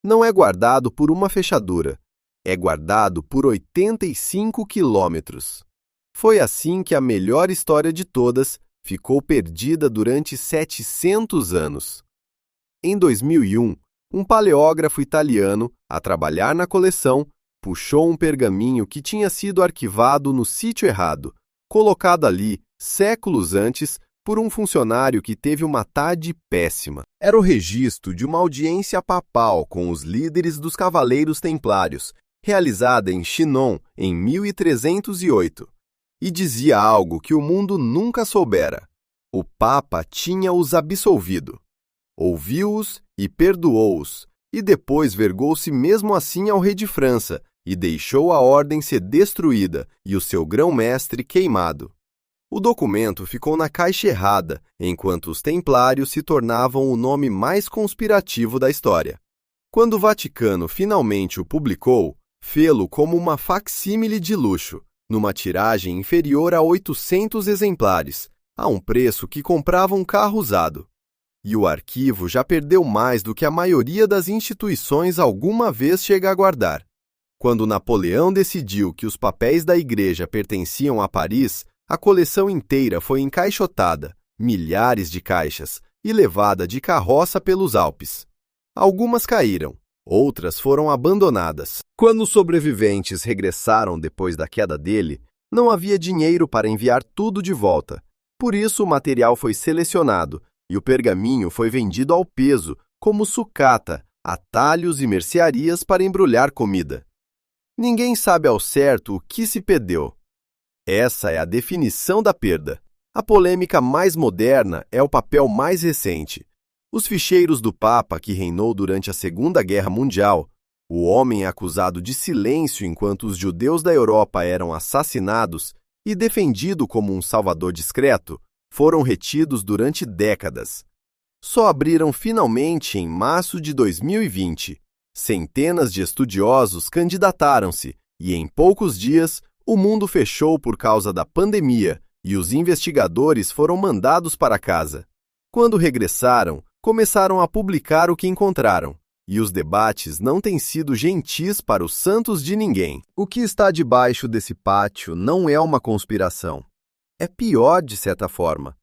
Não é guardado por uma fechadura, é guardado por 85 quilômetros. Foi assim que a melhor história de todas ficou perdida durante 700 anos. Em 2001, um paleógrafo italiano, a trabalhar na coleção, puxou um pergaminho que tinha sido arquivado no sítio errado, colocado ali, séculos antes, por um funcionário que teve uma tarde péssima. Era o registro de uma audiência papal com os líderes dos Cavaleiros Templários, realizada em Chinon em 1308, e dizia algo que o mundo nunca soubera. O Papa tinha-os absolvido. Ouviu-os e perdoou-os, e depois vergou-se mesmo assim ao rei de França, e deixou a ordem ser destruída e o seu grão-mestre queimado. O documento ficou na caixa errada, enquanto os templários se tornavam o nome mais conspirativo da história. Quando o Vaticano finalmente o publicou, fê-lo como uma facsímile de luxo, numa tiragem inferior a 800 exemplares, a um preço que comprava um carro usado. E o arquivo já perdeu mais do que a maioria das instituições alguma vez chega a guardar. Quando Napoleão decidiu que os papéis da igreja pertenciam a Paris, a coleção inteira foi encaixotada, milhares de caixas, e levada de carroça pelos Alpes. Algumas caíram, outras foram abandonadas. Quando os sobreviventes regressaram depois da queda dele, não havia dinheiro para enviar tudo de volta. Por isso o material foi selecionado, e o pergaminho foi vendido ao peso, como sucata, atalhos e mercearias para embrulhar comida. Ninguém sabe ao certo o que se perdeu. Essa é a definição da perda. A polêmica mais moderna é o papel mais recente. Os ficheiros do Papa, que reinou durante a Segunda Guerra Mundial, O homem é acusado de silêncio enquanto os judeus da Europa eram assassinados e defendido como um salvador discreto, foram retidos durante décadas. Só abriram finalmente em março de 2020. Centenas de estudiosos candidataram-se e, em poucos dias, o mundo fechou por causa da pandemia e os investigadores foram mandados para casa. Quando regressaram, começaram a publicar o que encontraram. E os debates não têm sido gentis para os santos de ninguém. O que está debaixo desse pátio não é uma conspiração. É pior, de certa forma.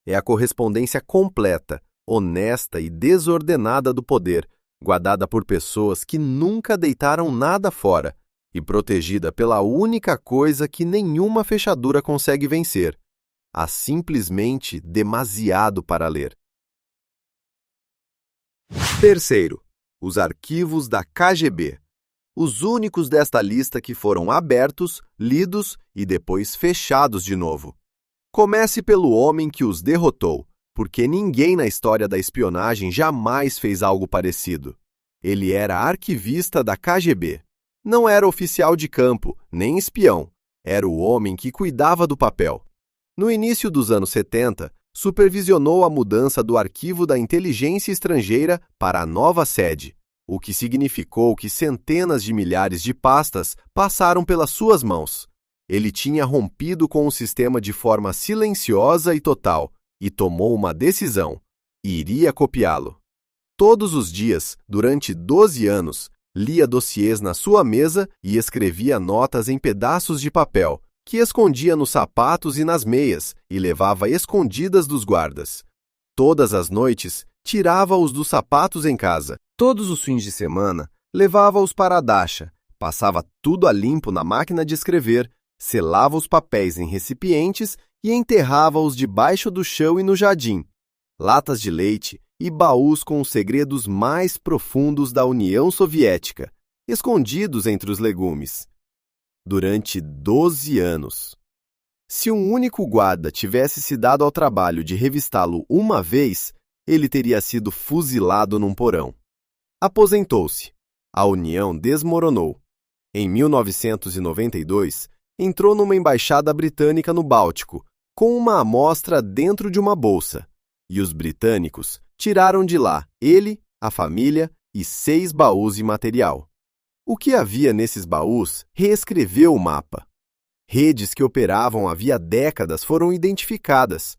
É a correspondência completa, honesta e desordenada do poder, guardada por pessoas que nunca deitaram nada fora e protegida pela única coisa que nenhuma fechadura consegue vencer: há simplesmente demasiado para ler. Terceiro, os arquivos da KGB. Os únicos desta lista que foram abertos, lidos e depois fechados de novo. Comece pelo homem que os derrotou, porque ninguém na história da espionagem jamais fez algo parecido. Ele era arquivista da KGB. Não era oficial de campo, nem espião. Era o homem que cuidava do papel. No início dos anos 70, supervisionou a mudança do arquivo da inteligência estrangeira para a nova sede, o que significou que centenas de milhares de pastas passaram pelas suas mãos. Ele tinha rompido com o sistema de forma silenciosa e total e tomou uma decisão: iria copiá-lo. Todos os dias, durante 12 anos, lia dossiês na sua mesa e escrevia notas em pedaços de papel, que escondia nos sapatos e nas meias e levava escondidas dos guardas. Todas as noites, tirava-os dos sapatos em casa. Todos os fins de semana, levava-os para a dacha, passava tudo a limpo na máquina de escrever, selava os papéis em recipientes e enterrava-os debaixo do chão e no jardim. Latas de leite e baús com os segredos mais profundos da União Soviética, escondidos entre os legumes. Durante 12 anos. Se um único guarda tivesse se dado ao trabalho de revistá-lo uma vez, ele teria sido fuzilado num porão. Aposentou-se. A União desmoronou. Em 1992, entrou numa embaixada britânica no Báltico, com uma amostra dentro de uma bolsa. E os britânicos tiraram de lá ele, a família e 6 baús de material. O que havia nesses baús reescreveu o mapa. Redes que operavam havia décadas foram identificadas.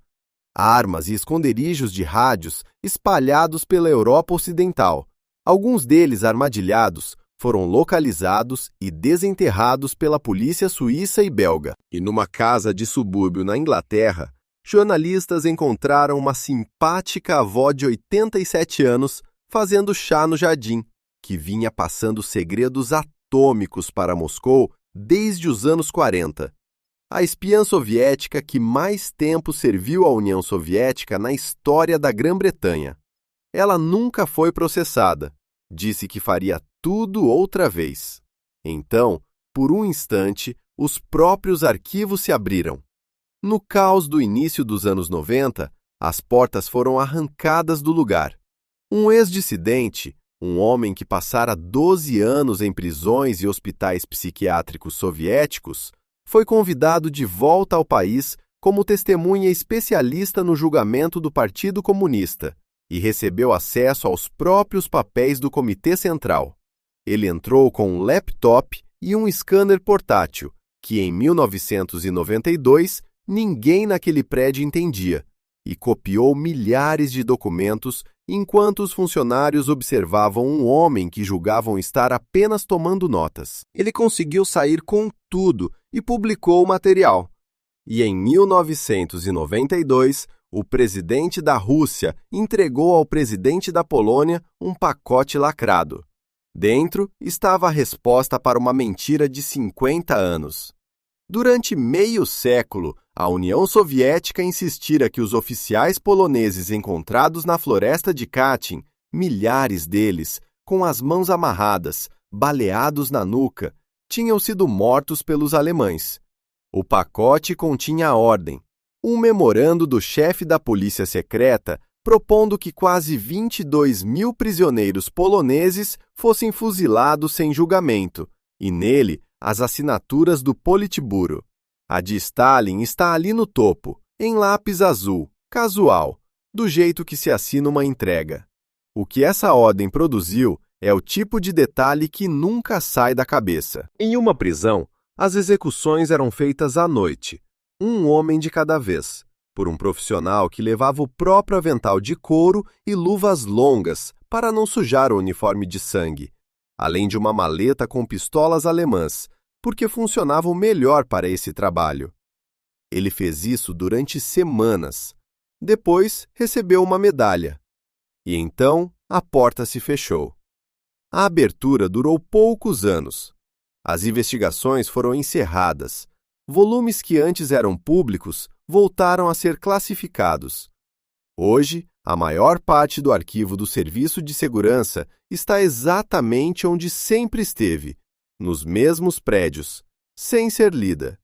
Armas e esconderijos de rádios espalhados pela Europa Ocidental. Alguns deles armadilhados foram localizados e desenterrados pela polícia suíça e belga. E numa casa de subúrbio na Inglaterra, jornalistas encontraram uma simpática avó de 87 anos fazendo chá no jardim, que vinha passando segredos atômicos para Moscou desde os anos 40. A espiã soviética que mais tempo serviu à União Soviética na história da Grã-Bretanha. Ela nunca foi processada. Disse que faria tudo outra vez. Então, por um instante, os próprios arquivos se abriram. No caos do início dos anos 90, as portas foram arrancadas do lugar. Um ex-dissidente, um homem que passara 12 anos em prisões e hospitais psiquiátricos soviéticos, foi convidado de volta ao país como testemunha especialista no julgamento do Partido Comunista e recebeu acesso aos próprios papéis do Comitê Central. Ele entrou com um laptop e um scanner portátil, que em 1992 ninguém naquele prédio entendia, e copiou milhares de documentos enquanto os funcionários observavam um homem que julgavam estar apenas tomando notas. Ele conseguiu sair com tudo e publicou o material. E em 1992, o presidente da Rússia entregou ao presidente da Polônia um pacote lacrado. Dentro estava a resposta para uma mentira de 50 anos. Durante meio século, a União Soviética insistira que os oficiais poloneses encontrados na floresta de Katyn, milhares deles, com as mãos amarradas, baleados na nuca, tinham sido mortos pelos alemães. O pacote continha a ordem, um memorando do chefe da polícia secreta propondo que quase 22 mil prisioneiros poloneses fossem fuzilados sem julgamento, e nele as assinaturas do Politburo. A de Stalin está ali no topo, em lápis azul, casual, do jeito que se assina uma entrega. O que essa ordem produziu é o tipo de detalhe que nunca sai da cabeça. Em uma prisão, as execuções eram feitas à noite, um homem de cada vez, por um profissional que levava o próprio avental de couro e luvas longas para não sujar o uniforme de sangue, além de uma maleta com pistolas alemãs, porque funcionavam melhor para esse trabalho. Ele fez isso durante semanas. Depois recebeu uma medalha. E então a porta se fechou. A abertura durou poucos anos. As investigações foram encerradas. Volumes que antes eram públicos voltaram a ser classificados. Hoje, a maior parte do arquivo do Serviço de Segurança está exatamente onde sempre esteve, nos mesmos prédios, sem ser lida.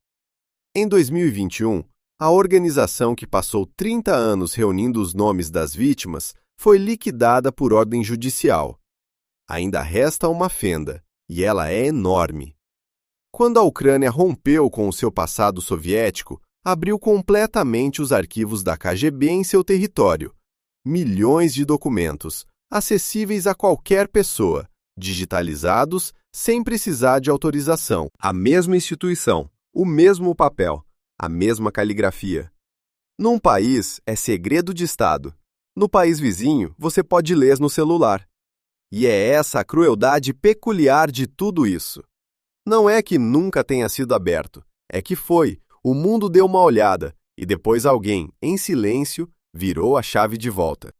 Em 2021, a organização que passou 30 anos reunindo os nomes das vítimas foi liquidada por ordem judicial. Ainda resta uma fenda, e ela é enorme. Quando a Ucrânia rompeu com o seu passado soviético, abriu completamente os arquivos da KGB em seu território. Milhões de documentos, acessíveis a qualquer pessoa, digitalizados sem precisar de autorização. A mesma instituição, o mesmo papel, a mesma caligrafia. Num país é segredo de Estado. No país vizinho, você pode ler no celular. E é essa a crueldade peculiar de tudo isso. Não é que nunca tenha sido aberto, é que foi. O mundo deu uma olhada e depois alguém, em silêncio, virou a chave de volta.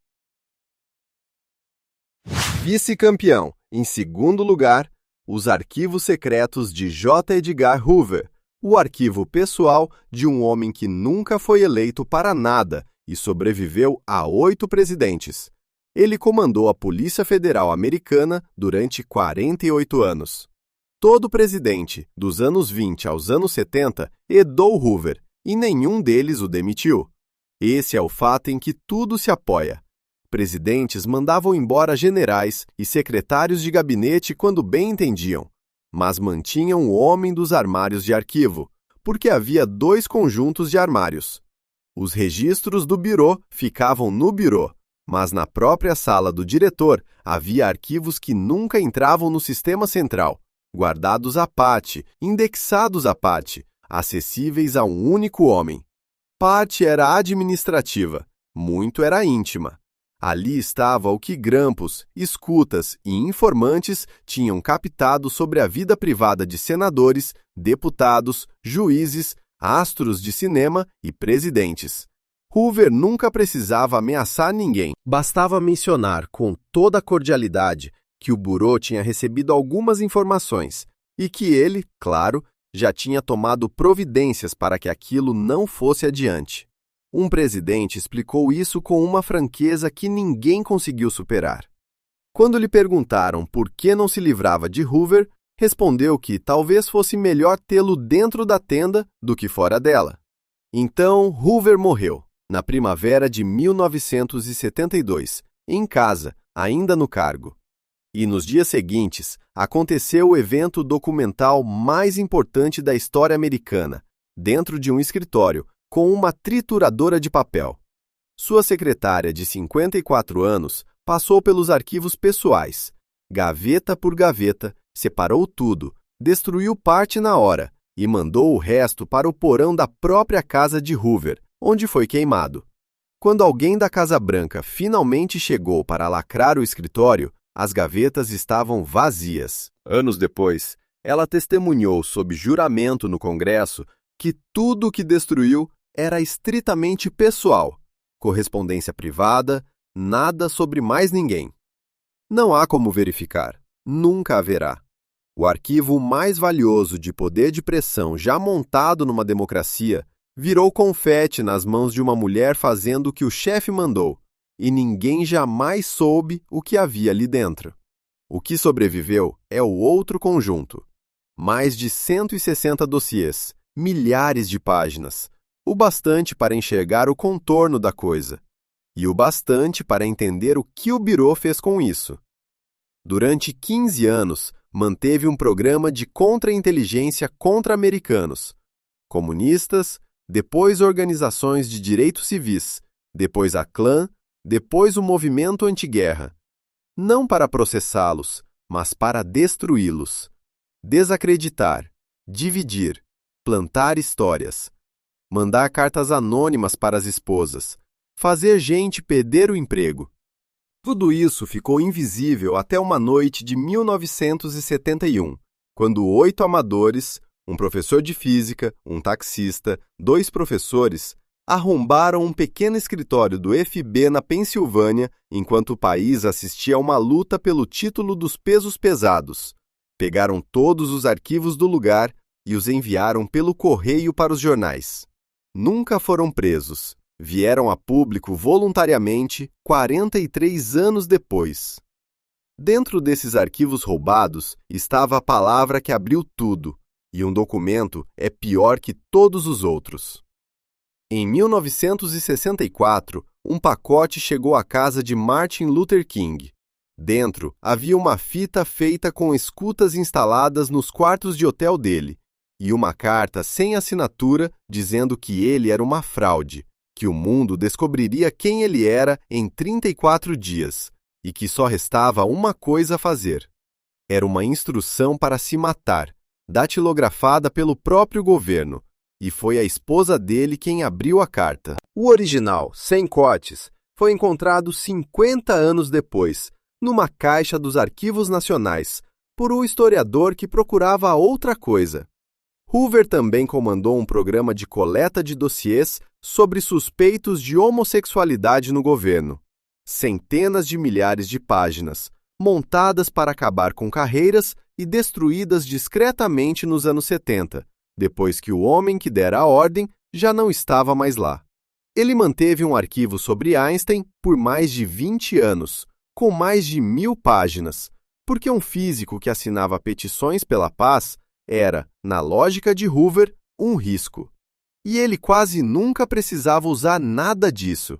Vice-campeão, em segundo lugar, os arquivos secretos de J. Edgar Hoover, o arquivo pessoal de um homem que nunca foi eleito para nada e sobreviveu a 8 presidentes. Ele comandou a Polícia Federal Americana durante 48 anos. Todo presidente, dos anos 20 aos anos 70, herdou Hoover, e nenhum deles o demitiu. Esse é o fato em que tudo se apoia. Presidentes mandavam embora generais e secretários de gabinete quando bem entendiam, mas mantinham o homem dos armários de arquivo, porque havia 2 conjuntos de armários. Os registros do birô ficavam no birô, mas na própria sala do diretor havia arquivos que nunca entravam no sistema central, guardados à parte, indexados à parte, acessíveis a um único homem. Parte era administrativa, muito era íntima. Ali estava o que grampos, escutas e informantes tinham captado sobre a vida privada de senadores, deputados, juízes, astros de cinema e presidentes. Hoover nunca precisava ameaçar ninguém. Bastava mencionar com toda a cordialidade que o Bureau tinha recebido algumas informações e que ele, claro, já tinha tomado providências para que aquilo não fosse adiante. Um presidente explicou isso com uma franqueza que ninguém conseguiu superar. Quando lhe perguntaram por que não se livrava de Hoover, respondeu que talvez fosse melhor tê-lo dentro da tenda do que fora dela. Então, Hoover morreu, na primavera de 1972, em casa, ainda no cargo. E nos dias seguintes, aconteceu o evento documental mais importante da história americana, dentro de um escritório, com uma trituradora de papel. Sua secretária, de 54 anos, passou pelos arquivos pessoais. Gaveta por gaveta, separou tudo, destruiu parte na hora e mandou o resto para o porão da própria casa de Hoover, onde foi queimado. Quando alguém da Casa Branca finalmente chegou para lacrar o escritório, as gavetas estavam vazias. Anos depois, ela testemunhou sob juramento no Congresso que tudo o que destruiu era estritamente pessoal, correspondência privada, nada sobre mais ninguém. Não há como verificar, nunca haverá. O arquivo mais valioso de poder de pressão já montado numa democracia virou confete nas mãos de uma mulher fazendo o que o chefe mandou, e ninguém jamais soube o que havia ali dentro. O que sobreviveu é o outro conjunto. Mais de 160 dossiês, milhares de páginas, o bastante para enxergar o contorno da coisa. e o bastante para entender o que o Bureau fez com isso. Durante 15 anos, manteve um programa de contra-inteligência contra americanos, comunistas, depois organizações de direitos civis, depois a Klan, depois o movimento anti-guerra. Não para processá-los, mas para destruí-los. Desacreditar, dividir, plantar histórias, mandar cartas anônimas para as esposas, fazer gente perder o emprego. Tudo isso ficou invisível até uma noite de 1971, quando 8 amadores, um professor de física, um taxista, 2 professores, arrombaram um pequeno escritório do FB na Pensilvânia enquanto o país assistia a uma luta pelo título dos pesos pesados. Pegaram todos os arquivos do lugar e os enviaram pelo correio para os jornais. Nunca foram presos. Vieram a público voluntariamente 43 anos depois. Dentro desses arquivos roubados estava a palavra que abriu tudo, e um documento é pior que todos os outros. Em 1964, um pacote chegou à casa de Martin Luther King. Dentro havia uma fita feita com escutas instaladas nos quartos de hotel dele, e uma carta sem assinatura dizendo que ele era uma fraude, que o mundo descobriria quem ele era em 34 dias, e que só restava uma coisa a fazer. Era uma instrução para se matar, datilografada pelo próprio governo, e foi a esposa dele quem abriu a carta. O original, sem cortes, foi encontrado 50 anos depois, numa caixa dos Arquivos Nacionais, por um historiador que procurava outra coisa. Hoover também comandou um programa de coleta de dossiês sobre suspeitos de homossexualidade no governo. Centenas de milhares de páginas, montadas para acabar com carreiras e destruídas discretamente nos anos 70, depois que o homem que dera a ordem já não estava mais lá. Ele manteve um arquivo sobre Einstein por mais de 20 anos, com mais de 1000 páginas, porque um físico que assinava petições pela paz era, na lógica de Hoover, um risco. E ele quase nunca precisava usar nada disso.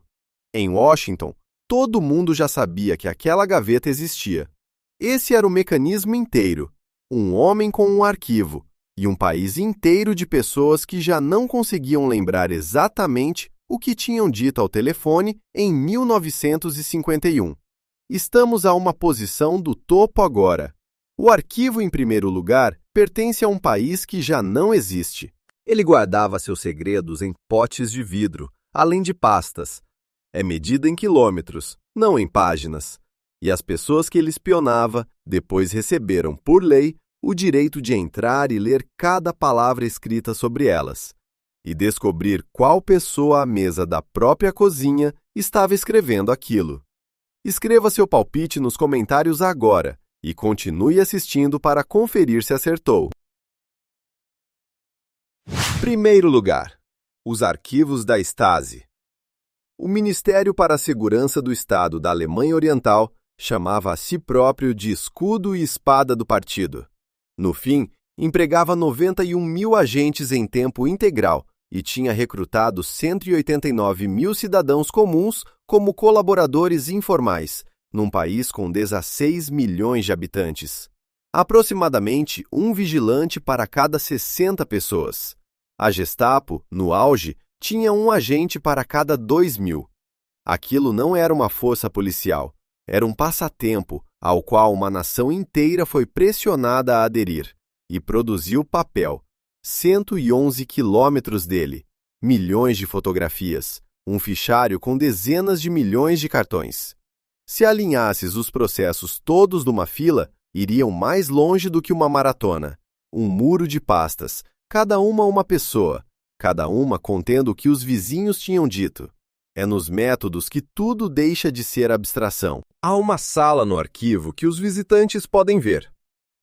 Em Washington, todo mundo já sabia que aquela gaveta existia. Esse era o mecanismo inteiro. Um homem com um arquivo e um país inteiro de pessoas que já não conseguiam lembrar exatamente o que tinham dito ao telefone em 1951. Estamos a uma posição do topo agora. O arquivo, em primeiro lugar, pertence a um país que já não existe. Ele guardava seus segredos em potes de vidro, além de pastas. É medida em quilômetros, não em páginas. E as pessoas que ele espionava depois receberam, por lei, o direito de entrar e ler cada palavra escrita sobre elas, e descobrir qual pessoa à mesa da própria cozinha estava escrevendo aquilo. Escreva seu palpite nos comentários agora e continue assistindo para conferir se acertou. Primeiro lugar, os arquivos da Stasi. O Ministério para a Segurança do Estado da Alemanha Oriental chamava a si próprio de escudo e espada do partido. No fim, empregava 91 mil agentes em tempo integral e tinha recrutado 189 mil cidadãos comuns como colaboradores informais, num país com 16 milhões de habitantes. Aproximadamente um vigilante para cada 60 pessoas. A Gestapo, no auge, tinha um agente para cada 2.000. Aquilo não era uma força policial, era um passatempo ao qual uma nação inteira foi pressionada a aderir, e produziu papel, 111 quilômetros dele, milhões de fotografias, um fichário com dezenas de milhões de cartões. Se alinhasses os processos todos numa fila, iriam mais longe do que uma maratona. Um muro de pastas, cada uma pessoa, cada uma contendo o que os vizinhos tinham dito. É nos métodos que tudo deixa de ser abstração. Há uma sala no arquivo que os visitantes podem ver.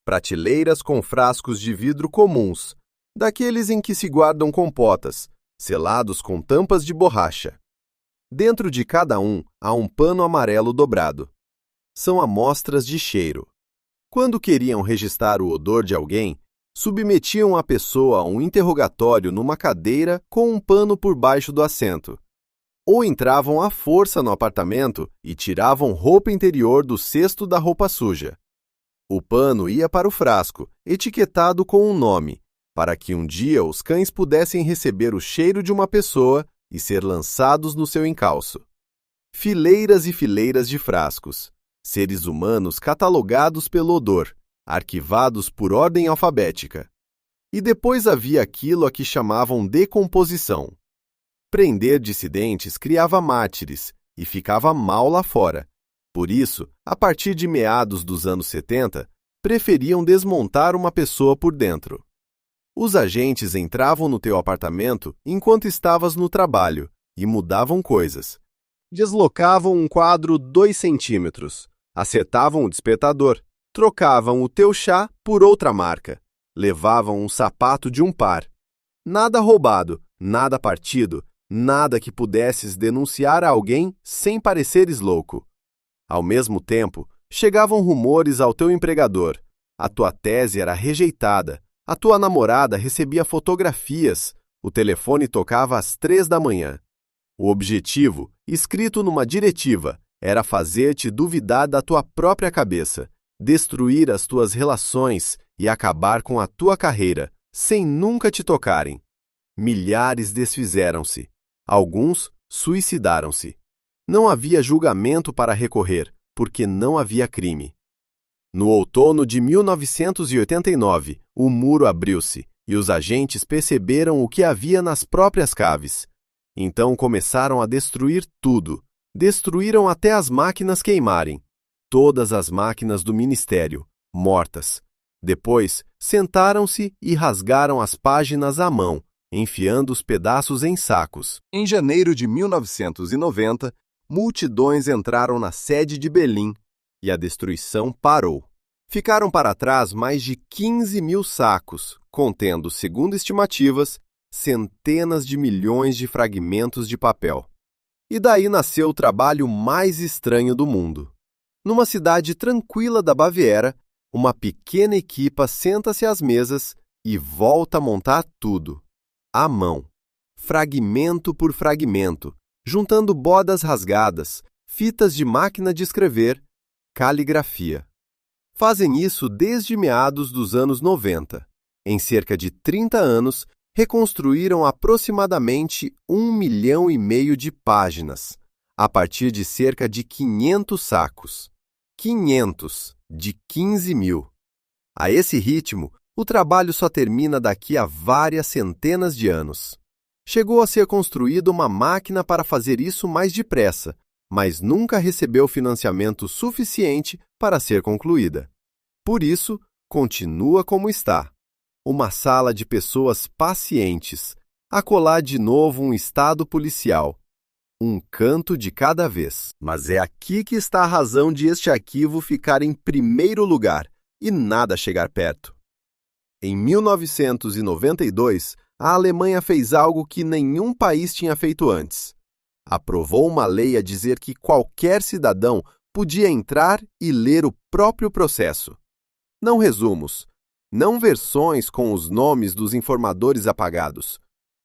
Prateleiras com frascos de vidro comuns, daqueles em que se guardam compotas, selados com tampas de borracha. Dentro de cada um há um pano amarelo dobrado. São amostras de cheiro. Quando queriam registrar o odor de alguém, submetiam a pessoa a um interrogatório numa cadeira com um pano por baixo do assento. ou entravam à força no apartamento e tiravam roupa interior do cesto da roupa suja. O pano ia para o frasco, etiquetado com um nome, para que um dia os cães pudessem receber o cheiro de uma pessoa e ser lançados no seu encalço. Fileiras e fileiras de frascos, seres humanos catalogados pelo odor, arquivados por ordem alfabética. E depois havia aquilo a que chamavam decomposição. Prender dissidentes criava mártires e ficava mal lá fora. Por isso, a partir de meados dos anos 70, preferiam desmontar uma pessoa por dentro. Os agentes entravam no teu apartamento enquanto estavas no trabalho e mudavam coisas. Deslocavam um quadro 2 centímetros, acertavam o despertador, trocavam o teu chá por outra marca, levavam um sapato de um par. Nada roubado, nada partido, nada que pudesses denunciar a alguém sem pareceres louco. Ao mesmo tempo, chegavam rumores ao teu empregador. A tua tese era rejeitada, a tua namorada recebia fotografias, o telefone tocava às 3 da manhã. O objetivo, escrito numa diretiva, era fazer-te duvidar da tua própria cabeça, destruir as tuas relações e acabar com a tua carreira, sem nunca te tocarem. Milhares desfizeram-se. Alguns suicidaram-se. Não havia julgamento para recorrer, porque não havia crime. No outono de 1989, o muro abriu-se e os agentes perceberam o que havia nas próprias caves. Então começaram a destruir tudo. Destruíram até as máquinas queimarem. Todas as máquinas do ministério, mortas. Depois, sentaram-se e rasgaram as páginas à mão, enfiando os pedaços em sacos. Em janeiro de 1990, multidões entraram na sede de Berlim e a destruição parou. Ficaram para trás mais de 15 mil sacos, contendo, segundo estimativas, centenas de milhões de fragmentos de papel. E daí nasceu o trabalho mais estranho do mundo. Numa cidade tranquila da Baviera, uma pequena equipa senta-se às mesas e volta a montar tudo, à mão, fragmento por fragmento, juntando bordas rasgadas, fitas de máquina de escrever, caligrafia. Fazem isso desde meados dos anos 90. Em cerca de 30 anos, reconstruíram aproximadamente 1,5 milhão de páginas, a partir de cerca de 500 sacos. 500 de 15 mil. A esse ritmo, o trabalho só termina daqui a várias centenas de anos. Chegou a ser construída uma máquina para fazer isso mais depressa, mas nunca recebeu financiamento suficiente para ser concluída. Por isso, continua como está. Uma sala de pessoas pacientes, a colar de novo um estado policial. Um canto de cada vez. Mas é aqui que está a razão de este arquivo ficar em primeiro lugar e nada chegar perto. Em 1992, a Alemanha fez algo que nenhum país tinha feito antes. Aprovou uma lei a dizer que qualquer cidadão podia entrar e ler o próprio processo. Não resumos, não versões com os nomes dos informadores apagados.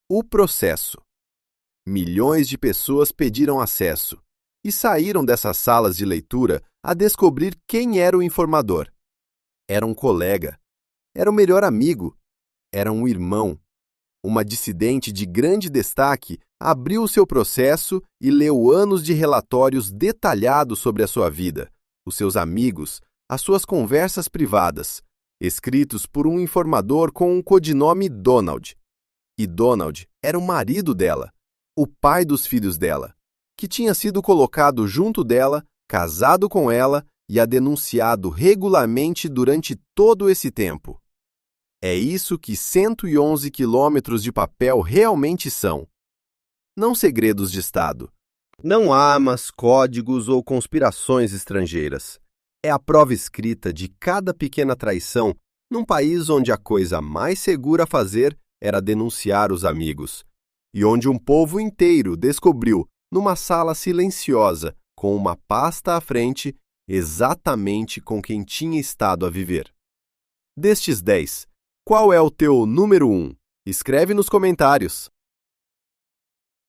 O processo. Milhões de pessoas pediram acesso e saíram dessas salas de leitura a descobrir quem era o informador. Era um colega, era o melhor amigo, era um irmão. Uma dissidente de grande destaque abriu o seu processo e leu anos de relatórios detalhados sobre a sua vida, os seus amigos, as suas conversas privadas, escritos por um informador com o codinome Donald. E Donald era o marido dela, o pai dos filhos dela, que tinha sido colocado junto dela, casado com ela e a denunciado regularmente durante todo esse tempo. É isso que 111 quilômetros de papel realmente são. Não segredos de Estado. Não armas, códigos ou conspirações estrangeiras. É a prova escrita de cada pequena traição num país onde a coisa mais segura a fazer era denunciar os amigos, e onde um povo inteiro descobriu, numa sala silenciosa, com uma pasta à frente, exatamente com quem tinha estado a viver. Destes 10, qual é o teu número 1? Escreve nos comentários.